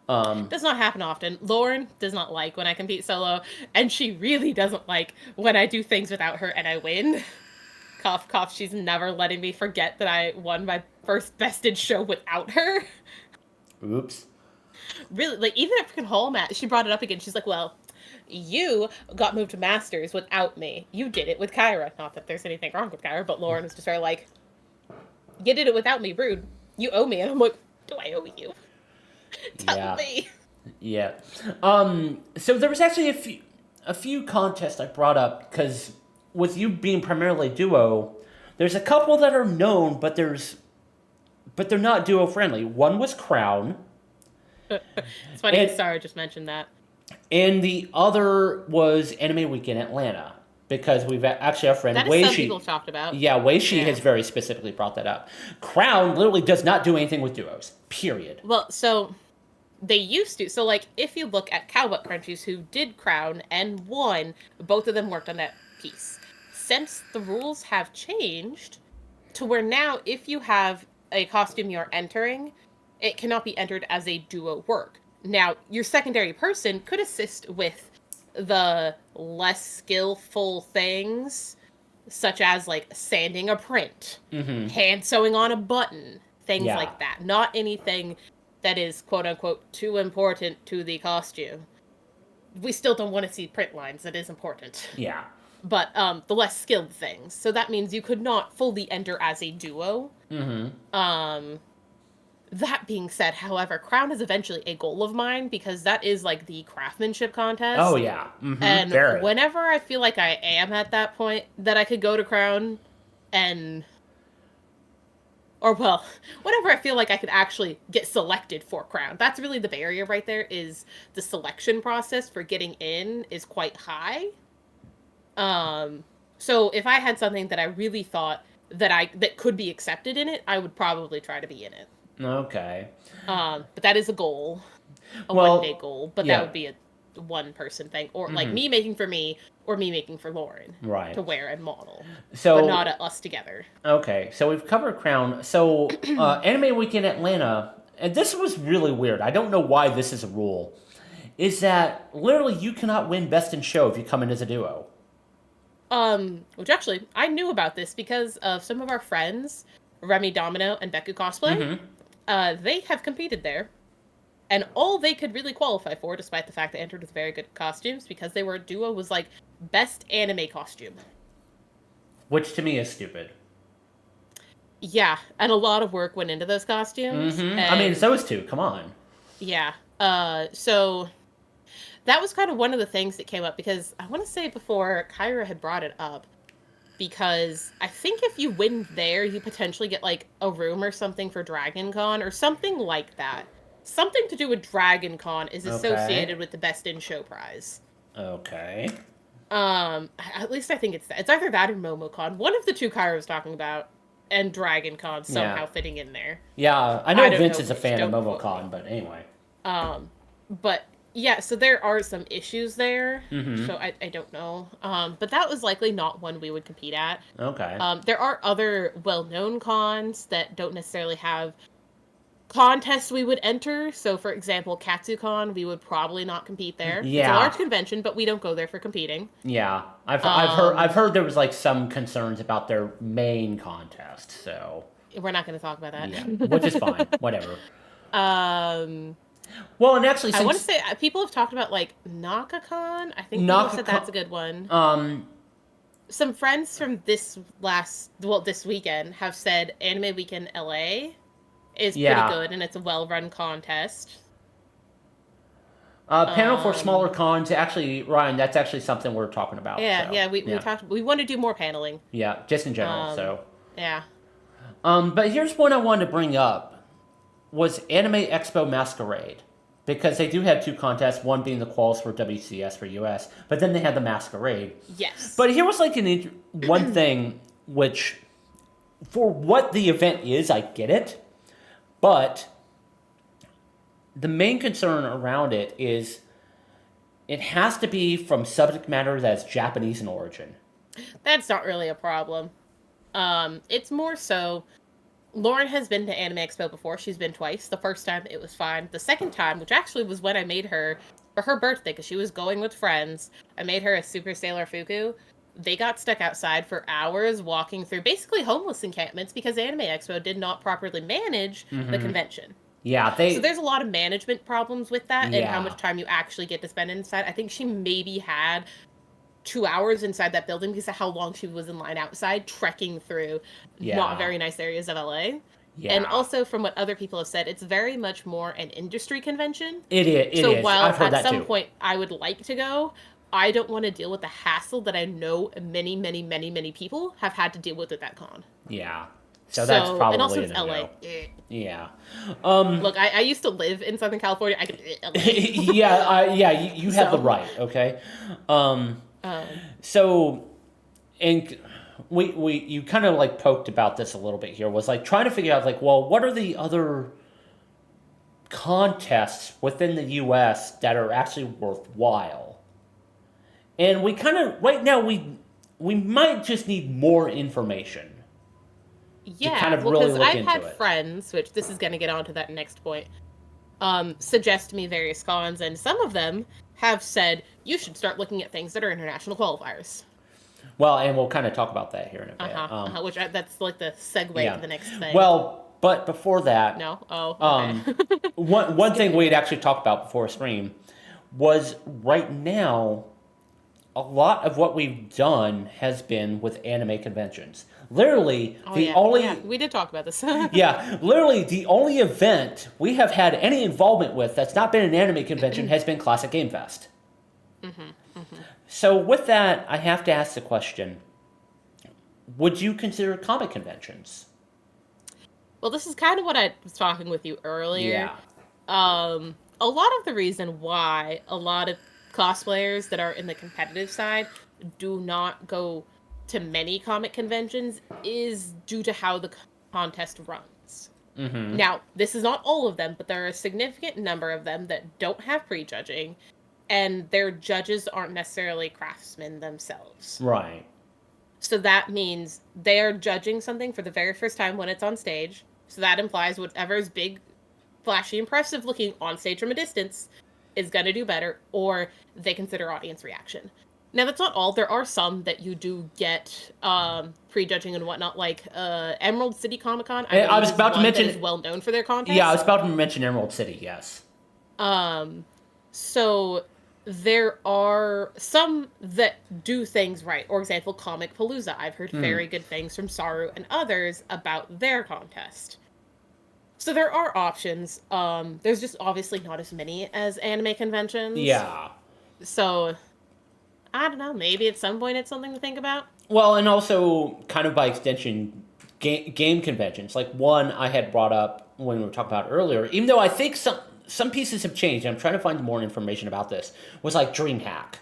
Does not happen often. Lauren does not like when I compete solo, and she really doesn't like when I do things without her and I win. Cough, cough. She's never letting me forget that I won my first bested show without her. Oops. Really, like, even at freaking Hall match, she brought it up again. She's like, well, you got moved to Masters without me. You did it with Kyra. Not that there's anything wrong with Kyra, but Lauren was just very like, you did it without me, rude. You owe me. And I'm like, do I owe you? Tell me. Yeah. So there was actually a few contests I brought up because with you being primarily duo, there's a couple that are known, but they're not duo friendly. One was Crown. It's funny Sarah just mentioned that. And the other was Anime Weekend Atlanta. Because we've actually our friend that Weishi. Some people talked about. Yeah, Weishi has very specifically brought that up. Crown literally does not do anything with duos. Period. Well, so they used to. So, like, if you look at Cowbutt Crunchies, who did Crown and won, both of them worked on that piece. Since the rules have changed to where now, if you have a costume you're entering, it cannot be entered as a duo work. Now, your secondary person could assist with the less skillful things, such as like sanding a print, hand sewing on a button, things like that. Not anything that is quote unquote too important to the costume. We still don't want to see print lines. That is important. Yeah. But the less skilled things. So that means you could not fully enter as a duo. That being said, however, Crown is eventually a goal of mine because that is like the craftsmanship contest. Oh, yeah. And very. whenever I feel like I am at that point that I could go to Crown and... Or, well, whenever I feel like I could actually get selected for Crown. That's really the barrier right there, is the selection process for getting in is quite high. So if I had something that I really thought that could be accepted in it, I would probably try to be in it. Okay. But that is a goal, a Well, 1 day goal. But yeah. that would be a one person thing, or like me making for me, or me making for Lauren, Right. to wear and model. So but not us together. Okay, so we've covered Crown. So Anime Weekend Atlanta, and this was really weird. I don't know why this is a rule. Is that literally you cannot win Best in Show if you come in as a duo. Which actually I knew about this because of some of our friends, Remy Domino and Becca Cosplay. They have competed there, and all they could really qualify for, despite the fact they entered with very good costumes, because they were a duo, was like best anime costume. Which to me is stupid. Yeah, and a lot of work went into those costumes. I mean, it's those two. Come on. Yeah. So that was kind of one of the things that came up, because I want to say before Kyra had brought it up, because I think if you win there, you potentially get like a room or something for Dragon Con or something like that. Something to do with Dragon Con is associated with the Best in Show prize. Okay. At least I think it's either that or MomoCon. One of the two Kyra was talking about, and Dragon Con somehow fitting in there. Yeah, I know Vince is a fan of MomoCon, but anyway. But yeah, so there are some issues there. So I don't know. But that was likely not one we would compete at. Okay. There are other well-known cons that don't necessarily have contests we would enter. So, for example, KatsuCon, we would probably not compete there. Yeah. It's a large convention, but we don't go there for competing. Yeah, I've heard there was like some concerns about their main contest, so we're not going to talk about that. Yeah, which is fine. Whatever. Well, and actually, I want to say people have talked about like NakaCon. I think people said that's a good one. Some friends from this weekend have said Anime Weekend LA is pretty good, and it's a well-run contest. Panel for smaller cons. Actually, Ryan, that's actually something we're talking about. Yeah, we talked. We want to do more paneling. Yeah, just in general. Yeah. But here's one I wanted to bring up was Anime Expo Masquerade, because they do have two contests. One being the quals for WCS for US, but then they had the Masquerade. Yes. But here was like one thing which, for what the event is, I get it. But the main concern around it is it has to be from subject matter that's Japanese in origin. That's not really a problem. It's more so, Lauren has been to Anime Expo before. She's been twice. The first time, it was fine. The second time, which actually was when I made her, for her birthday, because she was going with friends, I made her a Super Sailor Fuku. They got stuck outside for hours walking through basically homeless encampments because Anime Expo did not properly manage the convention. Yeah, so there's a lot of management problems with that and how much time you actually get to spend inside. I think she maybe had 2 hours inside that building because of how long she was in line outside, trekking through not very nice areas of LA. Yeah. And also, from what other people have said, it's very much more an industry convention. It is. So while at some point I would like to go, I don't want to deal with the hassle that I know many, many, many, many people have had to deal with at that con. Yeah. So that's probably and also it's LA. Yeah. Look, I used to live in Southern California. I could LA. You have the right, okay? So, and you kind of like poked about this a little bit here, was like trying to figure out like, well, what are the other contests within the US that are actually worthwhile? And we kind of, right now, we might just need more information. Yeah, kind of really because look I've into had it. friends, which this is going to get on to that next point, suggest me various cons, and some of them have said, you should start looking at things that are international qualifiers. Well, and we'll kind of talk about that here in a bit. Which that's like the segue to the next thing. Well, but before that... No? Oh, okay. one thing we'd actually talked about before stream was right now, a lot of what we've done has been with anime conventions. Literally, we did talk about this. Literally, the only event we have had any involvement with that's not been an anime convention has been Classic Game Fest. So with that, I have to ask the question, would you consider comic conventions? Well, this is kind of what I was talking with you earlier. Yeah. A lot of the reason why a lot of cosplayers that are in the competitive side do not go to many comic conventions is due to how the contest runs. Mm-hmm. Now, this is not all of them, but there are a significant number of them that don't have prejudging, and their judges aren't necessarily craftsmen themselves. Right. So that means they're judging something for the very first time when it's on stage. So that implies whatever is big, flashy, impressive looking on stage from a distance is going to do better, or they consider audience reaction. Now, that's not all. There are some that you do get prejudging and whatnot, like Emerald City Comic Con. I was about to mention... is well known for their contests. Yeah, I was about to mention Emerald City, yes. So there are some that do things right. For example, Comic Palooza. I've heard very good things from Saru and others about their contest. So there are options. There's just obviously not as many as anime conventions. Yeah. So, I don't know. Maybe at some point it's something to think about. Well, and also, kind of by extension, game conventions. Like one I had brought up when we were talking about earlier, even though I think some pieces have changed, and I'm trying to find more information about this, was like DreamHack,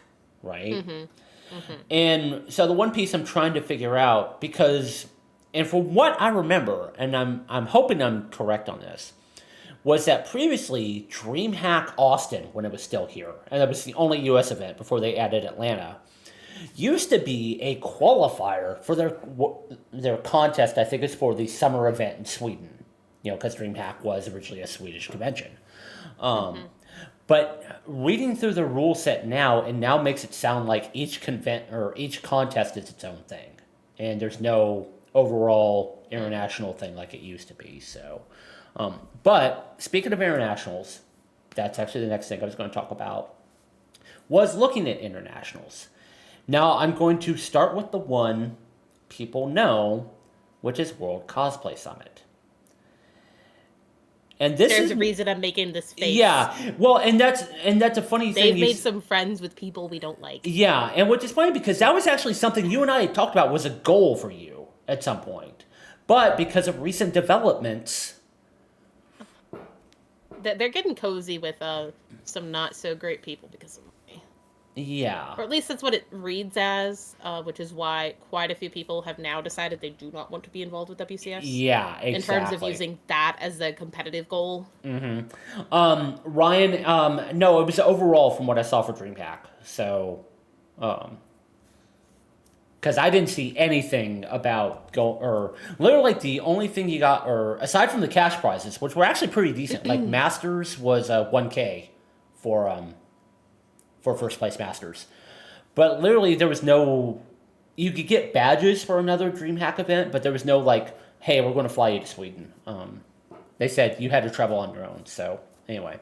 right? Mm-hmm. Mm-hmm. And so the one piece I'm trying to figure out, because, and from what I remember, and I'm hoping I'm correct on this, was that previously DreamHack Austin, when it was still here, and it was the only U.S. event before they added Atlanta, used to be a qualifier for their contest. I think it's for the summer event in Sweden, because DreamHack was originally a Swedish convention. But reading through the rule set now, it now makes it sound like each contest is its own thing, and there's no overall international thing like it used to be. So, but speaking of internationals, that's actually the next thing I was going to talk about, was looking at internationals. Now I'm going to start with the one people know, which is World Cosplay Summit. And there's a reason I'm making this face. Yeah, well, and that's a funny thing. They've made some friends with people we don't like. Yeah, and which is funny because that was actually something you and I had talked about was a goal for you at some point. But because of recent developments... They're getting cozy with some not so great people because of me. Yeah. Or at least that's what it reads as, which is why quite a few people have now decided they do not want to be involved with WCS. Yeah, exactly. In terms of using that as the competitive goal. Mm-hmm. Ryan, no, it was overall from what I saw for DreamHack. So, because I didn't see anything about literally like the only thing you got, or aside from the cash prizes, which were actually pretty decent, like Masters was $1K for first place Masters. But literally there was no, you could get badges for another DreamHack event, but there was no like, hey, we're going to fly you to Sweden. They said you had to travel on your own. So anyway,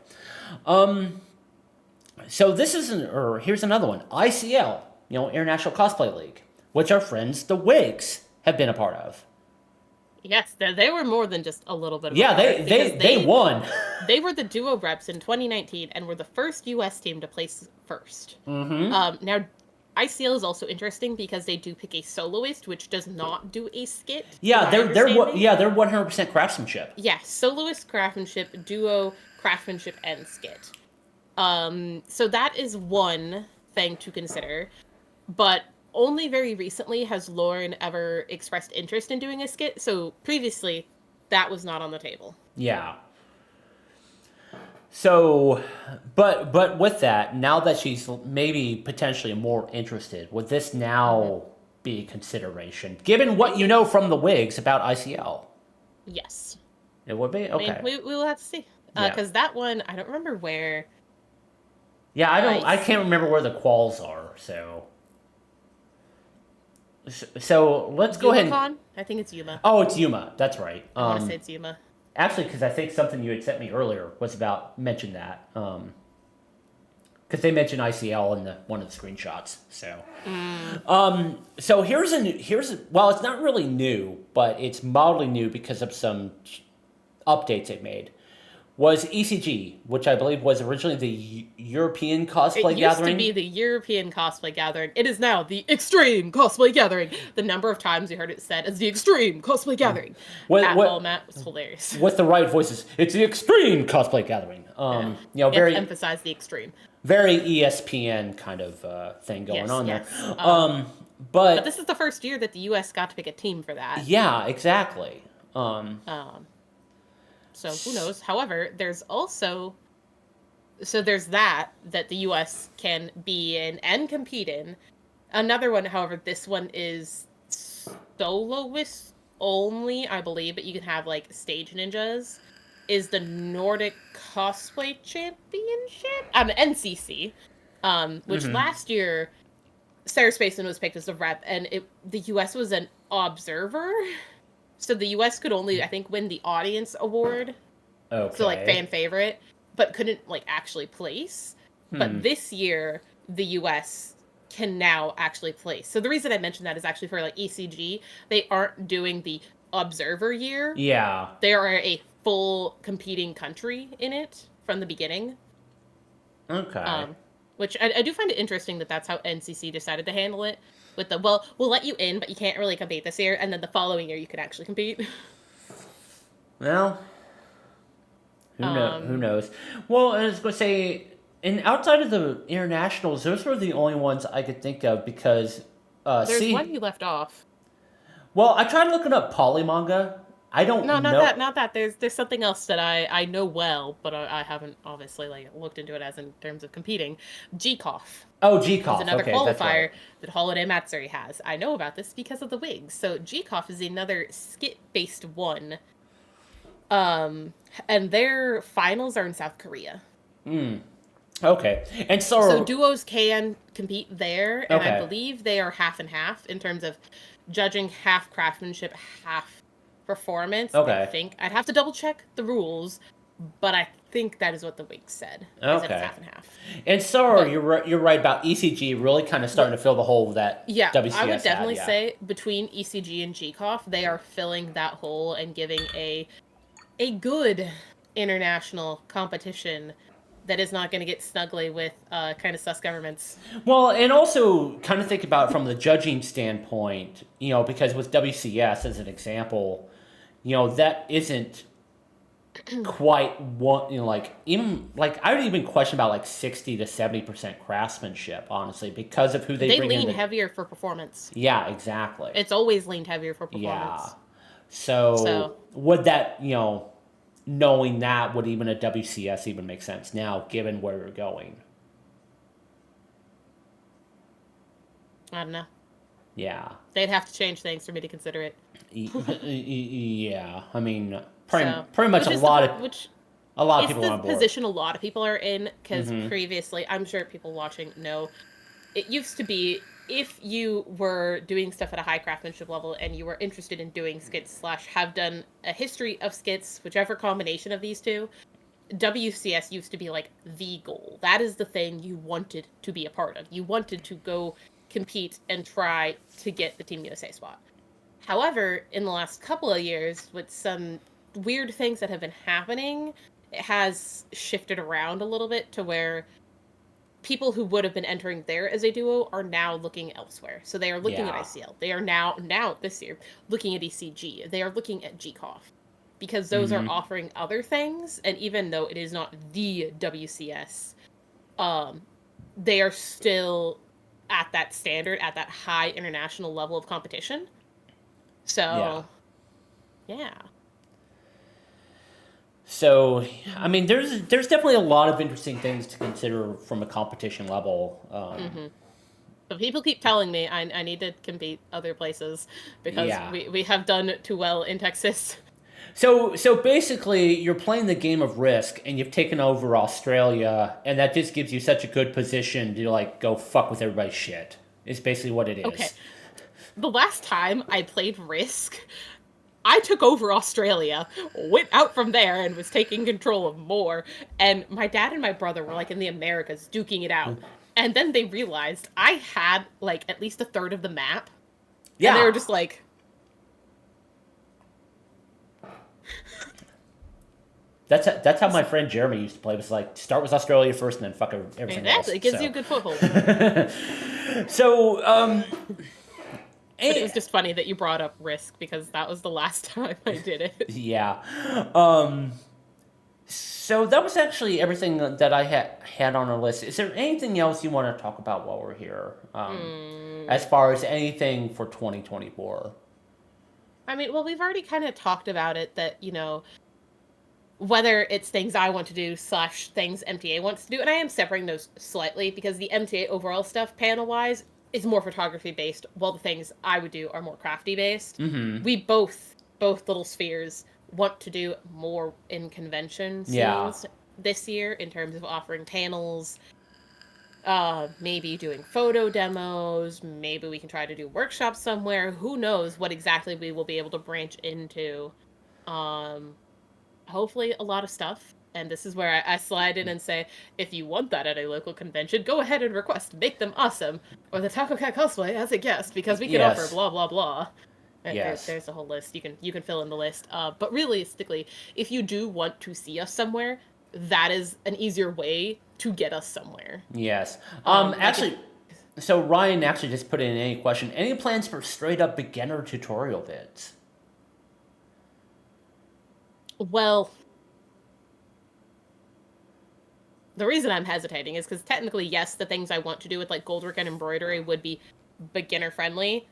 so here's another one, ICL, International Cosplay League, which our friends, the Wigs, have been a part of. Yes, they were more than just a little bit of yeah, they won. They were the duo reps in 2019 and were the first U.S. team to place first. Mm-hmm. Now, ICL is also interesting because they do pick a soloist, which does not do a skit. Yeah, they're 100% craftsmanship. Yeah, soloist craftsmanship, duo craftsmanship, and skit. So that is one thing to consider, but only very recently has Lauren ever expressed interest in doing a skit, so previously that was not on the table. Yeah. So, but with that, now that she's maybe potentially more interested, would this now be a consideration, given what you know from the Wigs about ICL? Yes. It would be? Okay. I mean, we will have to see. Because that one, I don't remember where... Yeah, I can't remember where the quals are, so... So let's go ahead. I think it's Yuma. Oh, it's Yuma. That's right. I want to say it's Yuma. Actually, because I think something you had sent me earlier was mentioned that. Because they mentioned ICL in one of the screenshots. So, so well, it's not really new, but it's mildly new because of some updates they made. Was ECG, which I believe was originally the European Cosplay Gathering. It used to be the European Cosplay Gathering. It is now the Extreme Cosplay Gathering. The number of times you heard it said as the Extreme Cosplay Gathering. That format was hilarious. With the right voices, it's the Extreme Cosplay Gathering. Very emphasize the extreme. Very ESPN kind of thing going on there. But But this is the first year that the U.S. got to pick a team for that. yeah, exactly. So who knows? However, there's also there's that the U.S. can be in and compete in. Another one, however, this one is soloist only, I believe, but you can have like stage ninjas. Is the Nordic Cosplay Championship? NCC. Which last year Sarah Spacen was picked as a rep, and the U.S. was an observer, so the U.S. could only, I think, win the audience award, so like fan Okay. favorite, but couldn't like actually place. But this year, the U.S. can now actually place. So the reason I mentioned that is actually for like ECG, they aren't doing the observer year. Yeah. They are a full competing country in it from the beginning. Okay. Um, which I do find it interesting that that's how NCC decided to handle it. With the, well, we'll let you in, but you can't really compete this year, and then the following year you could actually compete. Well, who um, knows? Well, I was going to say, and outside of the internationals, those were the only ones I could think of because, there's one see, you left off. well, I tried looking up polymanga. I No, don't not that, know. not that. There's something else that I know well, but I haven't obviously like looked into it as in terms of competing. GCOF Oh, is G-Cough. another Okay, that's right. qualifier that Holiday Matsuri has. I know about this because of the wigs. So GCOF is another skit-based one. And their finals are in South Korea. Okay, and So so duos can compete there, and I okay, believe they are half and half in terms of judging half craftsmanship, half performance. I okay, think I'd have to double check the rules, but I think that is what the wig said. Is that it's okay. half and half. And so But you're right about ECG really kind of starting but to fill the hole that yeah, I would WCS had. definitely Yeah. say between ECG and GCOF, they are filling that hole and giving a good international competition that is not going to get snuggly with kind of sus governments. Well, and also kind of think about it from the judging standpoint, because with WCS as an example, that isn't quite what like even like I would even question about like 60 to 70% craftsmanship, honestly, because of who they They bring in lean the. heavier for performance. Yeah, exactly. It's always leaned heavier for Yeah. performance. So So would that, knowing that, would even a WCS even make sense now, given where we're going? I don't know. Yeah. They'd have to change things for me to consider it. Yeah. I mean, So, pretty much which a is lot of which a lot of it's people are the on board. position a lot of people are in because Mm-hmm. previously, I'm sure people watching know, it used to be if you were doing stuff at a high craftsmanship level and you were interested in doing skits slash have done a history of skits, whichever combination of these two, WCS used to be like the goal. That is the thing you wanted to be a part of. You wanted to go compete and try to get the Team USA spot. However, in the last couple of years, with some weird things that have been happening, it has shifted around a little bit to where people who would have been entering there as a duo are now looking elsewhere. So they are looking at Yeah. ICL. They are now this year looking at ECG. They are looking at GCOF because those are Mm-hmm. offering other things. And even though it is not the WCS, um, they are still at that standard, at that high international level of competition. Yeah. So yeah. So, I mean, there's definitely a lot of interesting things to consider from a competition level. Mm-hmm. But people keep telling me I need to compete other places because Yeah. we have done too well in Texas. So basically, you're playing the game of Risk, and you've taken over Australia, and that just gives you such a good position to like go fuck with everybody's shit. Is basically what it Okay. is. The last time I played Risk, I took over Australia, went out from there, and was taking control of more. And my dad and my brother were like in the Americas duking it out. And then they realized I had like at least a third of the map. And they were Yeah. just like, That's how my friend Jeremy used to play. It was like start with Australia first, and then fuck everything else. exactly, it gives you So, a good foothold. so But it was eh, just funny that you brought up Risk because that was the last time I did it. yeah. Um, So that was actually everything that I had on our list. Is there anything else you want to talk about while we're here? Hmm. As far as anything for 2024? I mean, well, we've already kind of talked about it that, whether it's things I want to do slash things MTA wants to do, and I am separating those slightly because the MTA overall stuff, panel wise, is more photography based, while the things I would do are more crafty based. Mm-hmm. We both little spheres want to do more in convention Yeah. scenes this year in terms of offering panels, maybe doing photo demos, maybe we can try to do workshops somewhere. Who knows what exactly we will be able to branch into. Um, Hopefully a lot of stuff. And this is where I slide in and say, if you want that at a local convention, go ahead and request, make them awesome, or the Tacocat cosplay as a guest, because we can offer Yes. blah blah blah. Yes. There's a whole list. You can fill in the list. But realistically, if you do want to see us somewhere, that is an easier way to get us somewhere. Yes. Like if Actually, so Ryan actually just put in any question. Any plans for straight up beginner tutorial vids? well, the reason I'm hesitating is because technically, yes, the things I want to do with like goldwork and embroidery would be beginner friendly.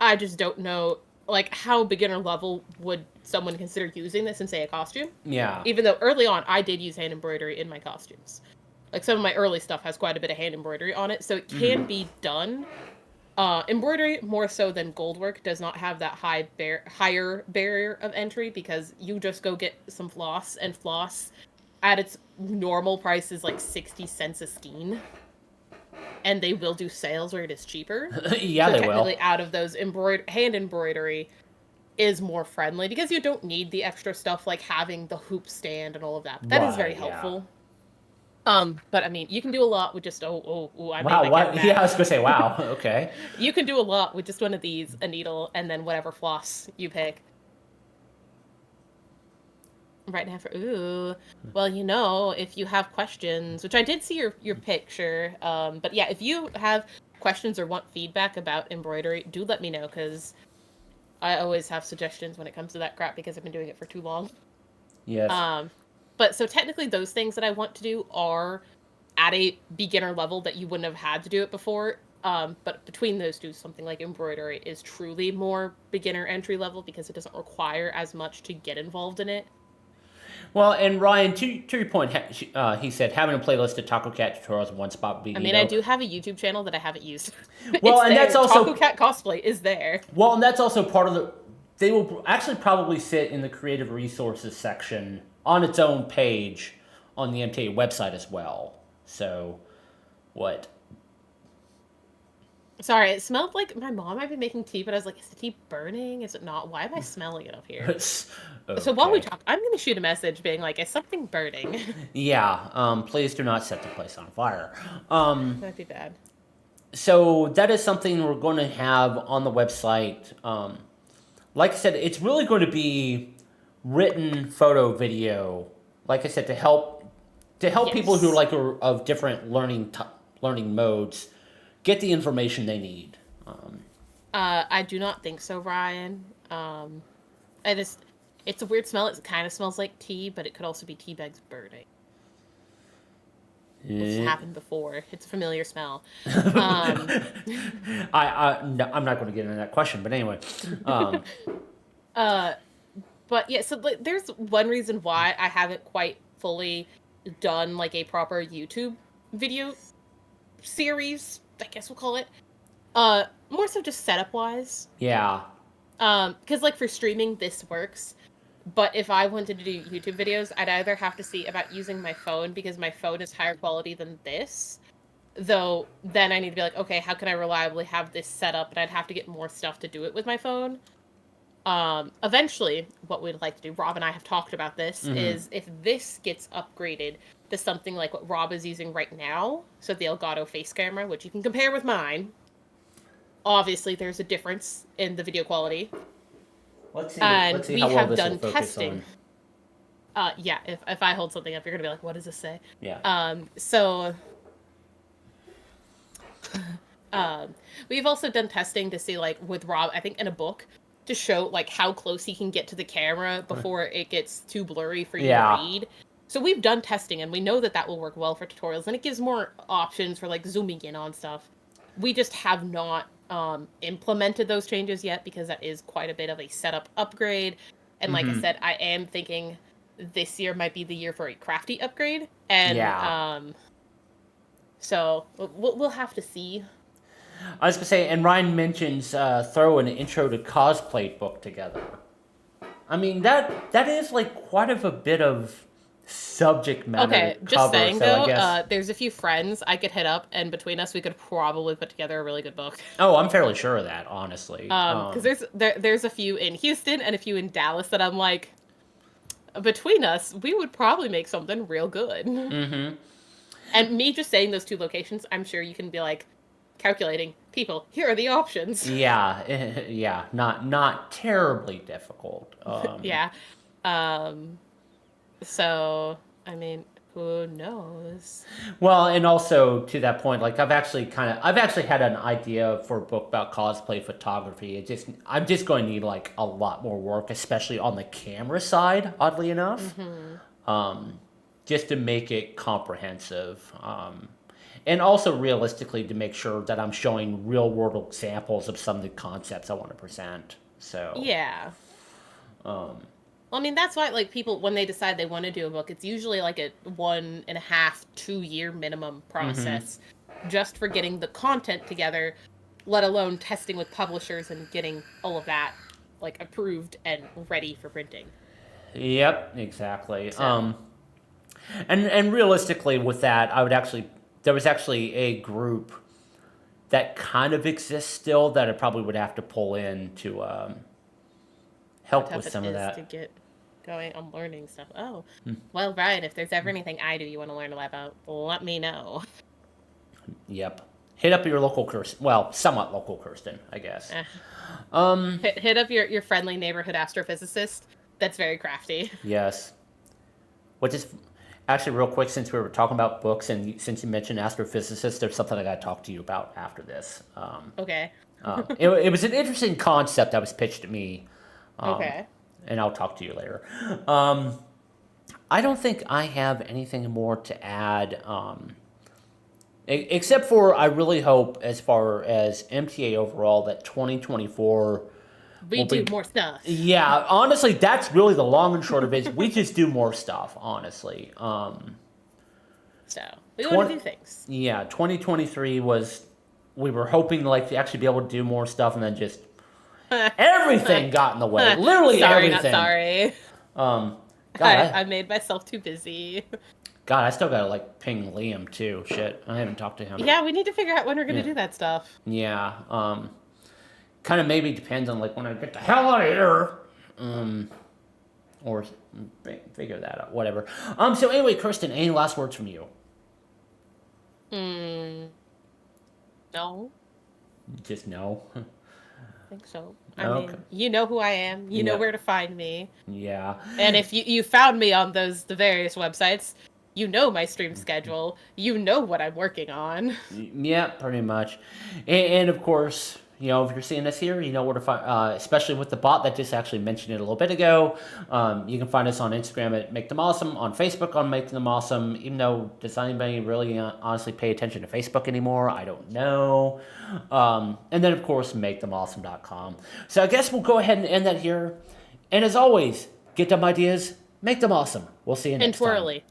I just don't know like how beginner level would someone consider using this in say a costume. Yeah. Even though early on I did use hand embroidery in my costumes. Like some of my early stuff has quite a bit of hand embroidery on it, so it can Mm-hmm. be done. Embroidery more so than goldwork does not have that higher barrier of entry because you just go get some floss and floss at its normal price is like 60 cents a skein, and they will do sales where it is cheaper. Yeah, So they technically, will. out of those hand embroidery is more friendly because you don't need the extra stuff like having the hoop stand and all of that. But that is very Right. Yeah. helpful. But I mean, you can do a lot with just I made Wow. my cat What? Yeah, I mad. was gonna say. Wow. Okay. You can do a lot with just one of these, a needle, and then whatever floss you pick. Right now for well, if you have questions, which I did see your picture, but yeah, if you have questions or want feedback about embroidery, do let me know because I always have suggestions when it comes to that crap because I've been doing it for too long. Yes. Um, but so technically, those things that I want to do are at a beginner level that you wouldn't have had to do it before. But between those two, something like embroidery is truly more beginner entry level because it doesn't require as much to get involved in it. Well, and Ryan, to your point, he said having a playlist of Tacocat tutorials in one spot would be I mean, I neato. do have a YouTube channel that I haven't used. Well, It's and that's there. also Tacocat cosplay is there. well, and that's also part of the. They will actually probably sit in the creative resources section on its own page on the MTA website as well. So, what? Sorry, it smelled like my mom might be making tea, but I was like, is the tea burning? Is it not? Why am I smelling it up here? So while we Okay. talk, I'm gonna shoot a message being like, is something burning? Yeah. Please do not set the place on fire. That'd be bad. So that is something we're going to have on the website. Like I said, it's really going to be written photo video. Like I said, to help people who Yes. are of different learning modes get the information they need. I do not think so, Ryan. I just, it's a weird smell. It kind of smells like tea, but it could also be tea bags burning, which has Eh. happened before. It's a familiar smell. Um, No, I'm not going to get into that question, but anyway, um, uh, but yeah, so like, there's one reason why I haven't quite fully done like a proper YouTube video series, I guess we'll call it. More so just setup wise. yeah, Because like for streaming, this works. But if I wanted to do YouTube videos, I'd either have to see about using my phone because my phone is higher quality than this. Though then I need to be like, okay, how can I reliably have this set up? And I'd have to get more stuff to do it with my phone. Eventually, what we'd like to do, Rob and I have talked about this, hmm is if this gets upgraded to something like what Rob is using right now, so the Elgato face camera, which you can compare with mine. Obviously, there's a difference in the video quality, let's see. and Let's see we how well have this will done focus testing. on. Yeah, if I hold something up, you're gonna be like, "What does this say?" Yeah. So um, we've also done testing to see, like, with Rob, I think in a book, to show like how close he can get to the camera before it gets too blurry for you Yeah. to read. So we've done testing and we know that that will work well for tutorials, and it gives more options for like zooming in on stuff. We just have not implemented those changes yet because that is quite a bit of a setup upgrade. And like I said, I am thinking this year might be the year for a crafty upgrade, and Yeah. so we'll have to see. I was gonna say, and Ryan mentions throw an intro to cosplay book together. I mean that is like quite of a bit of subject matter Okay, to just cover. saying So though, I guess. there's a few friends I could hit up, and between us, we could probably put together a really good book. Oh, I'm fairly sure of that, honestly. Because there's a few in Houston and a few in Dallas that I'm like, between us, we would probably make something real good. And me just saying those two locations, I'm sure you can be like calculating people. Here are the options. Yeah, yeah, not terribly difficult. Yeah. Um. So I mean, who knows? Well, and also to that point, like I've actually had an idea for a book about cosplay photography. I'm just going to need like a lot more work, especially on the camera side. Oddly enough, just to make it comprehensive, and also realistically to make sure that I'm showing real world examples of some of the concepts I want to present. So Yeah. Well, I mean, that's why, like, people, when they decide they want to do a book, it's usually like a 1.5, 2 year minimum process just for getting the content together, let alone testing with publishers and getting all of that, like, approved and ready for printing. Yep, exactly. So, And realistically, with that, there was actually a group that kind of exists still that I probably would have to pull in to how help with tough it some of is to that. get going on learning stuff. Oh, well, Ryan, if there's ever anything I do you want to learn about, let me know. Yep. Hit up your local Kirsten. Well, somewhat local Kirsten, I guess. Eh. Hit up your friendly neighborhood astrophysicist. That's very crafty. Yes. Which is actually real quick, since we were talking about books and since you mentioned astrophysicists, there's something I got to talk to you about after this. Okay. It was an interesting concept that was pitched to me, Okay. and I'll talk to you later. I don't think I have anything more to add, except for I really hope, as far as MTA overall, that 2024 We will do be. more stuff. Yeah, honestly, that's really the long and short of it. We just do more stuff, honestly. So we want to do things. Yeah, 2023 was. We were hoping like to actually be able to do more stuff, and then just everything got in the way. Literally Sorry, everything. not sorry. God, I made myself too busy. God, I still gotta like ping Liam too. Shit, I haven't talked to him. Yeah, we need to figure out when we're gonna Yeah. do that stuff. Yeah, kind of maybe depends on like when I get the hell out of here, or figure that out. Whatever. So anyway, Kirsten, any last words from you? No, Just no. I think so. I Okay. mean, you know who I am. You know Yeah. where to find me. Yeah. And if you found me on the various websites, you know my stream schedule. You know what I'm working on. Yeah, pretty much. And of course, you know, if you're seeing this here, you know where to find, especially with the bot that just actually mentioned it a little bit ago. You can find us on Instagram at Make Them Awesome, on Facebook on Make Them Awesome, even though does anybody really honestly pay attention to Facebook anymore? I don't know. And then, of course, MakeThemAwesome.com. So I guess we'll go ahead and end that here. And as always, get them ideas, make them awesome. We'll see you And next time. twirly.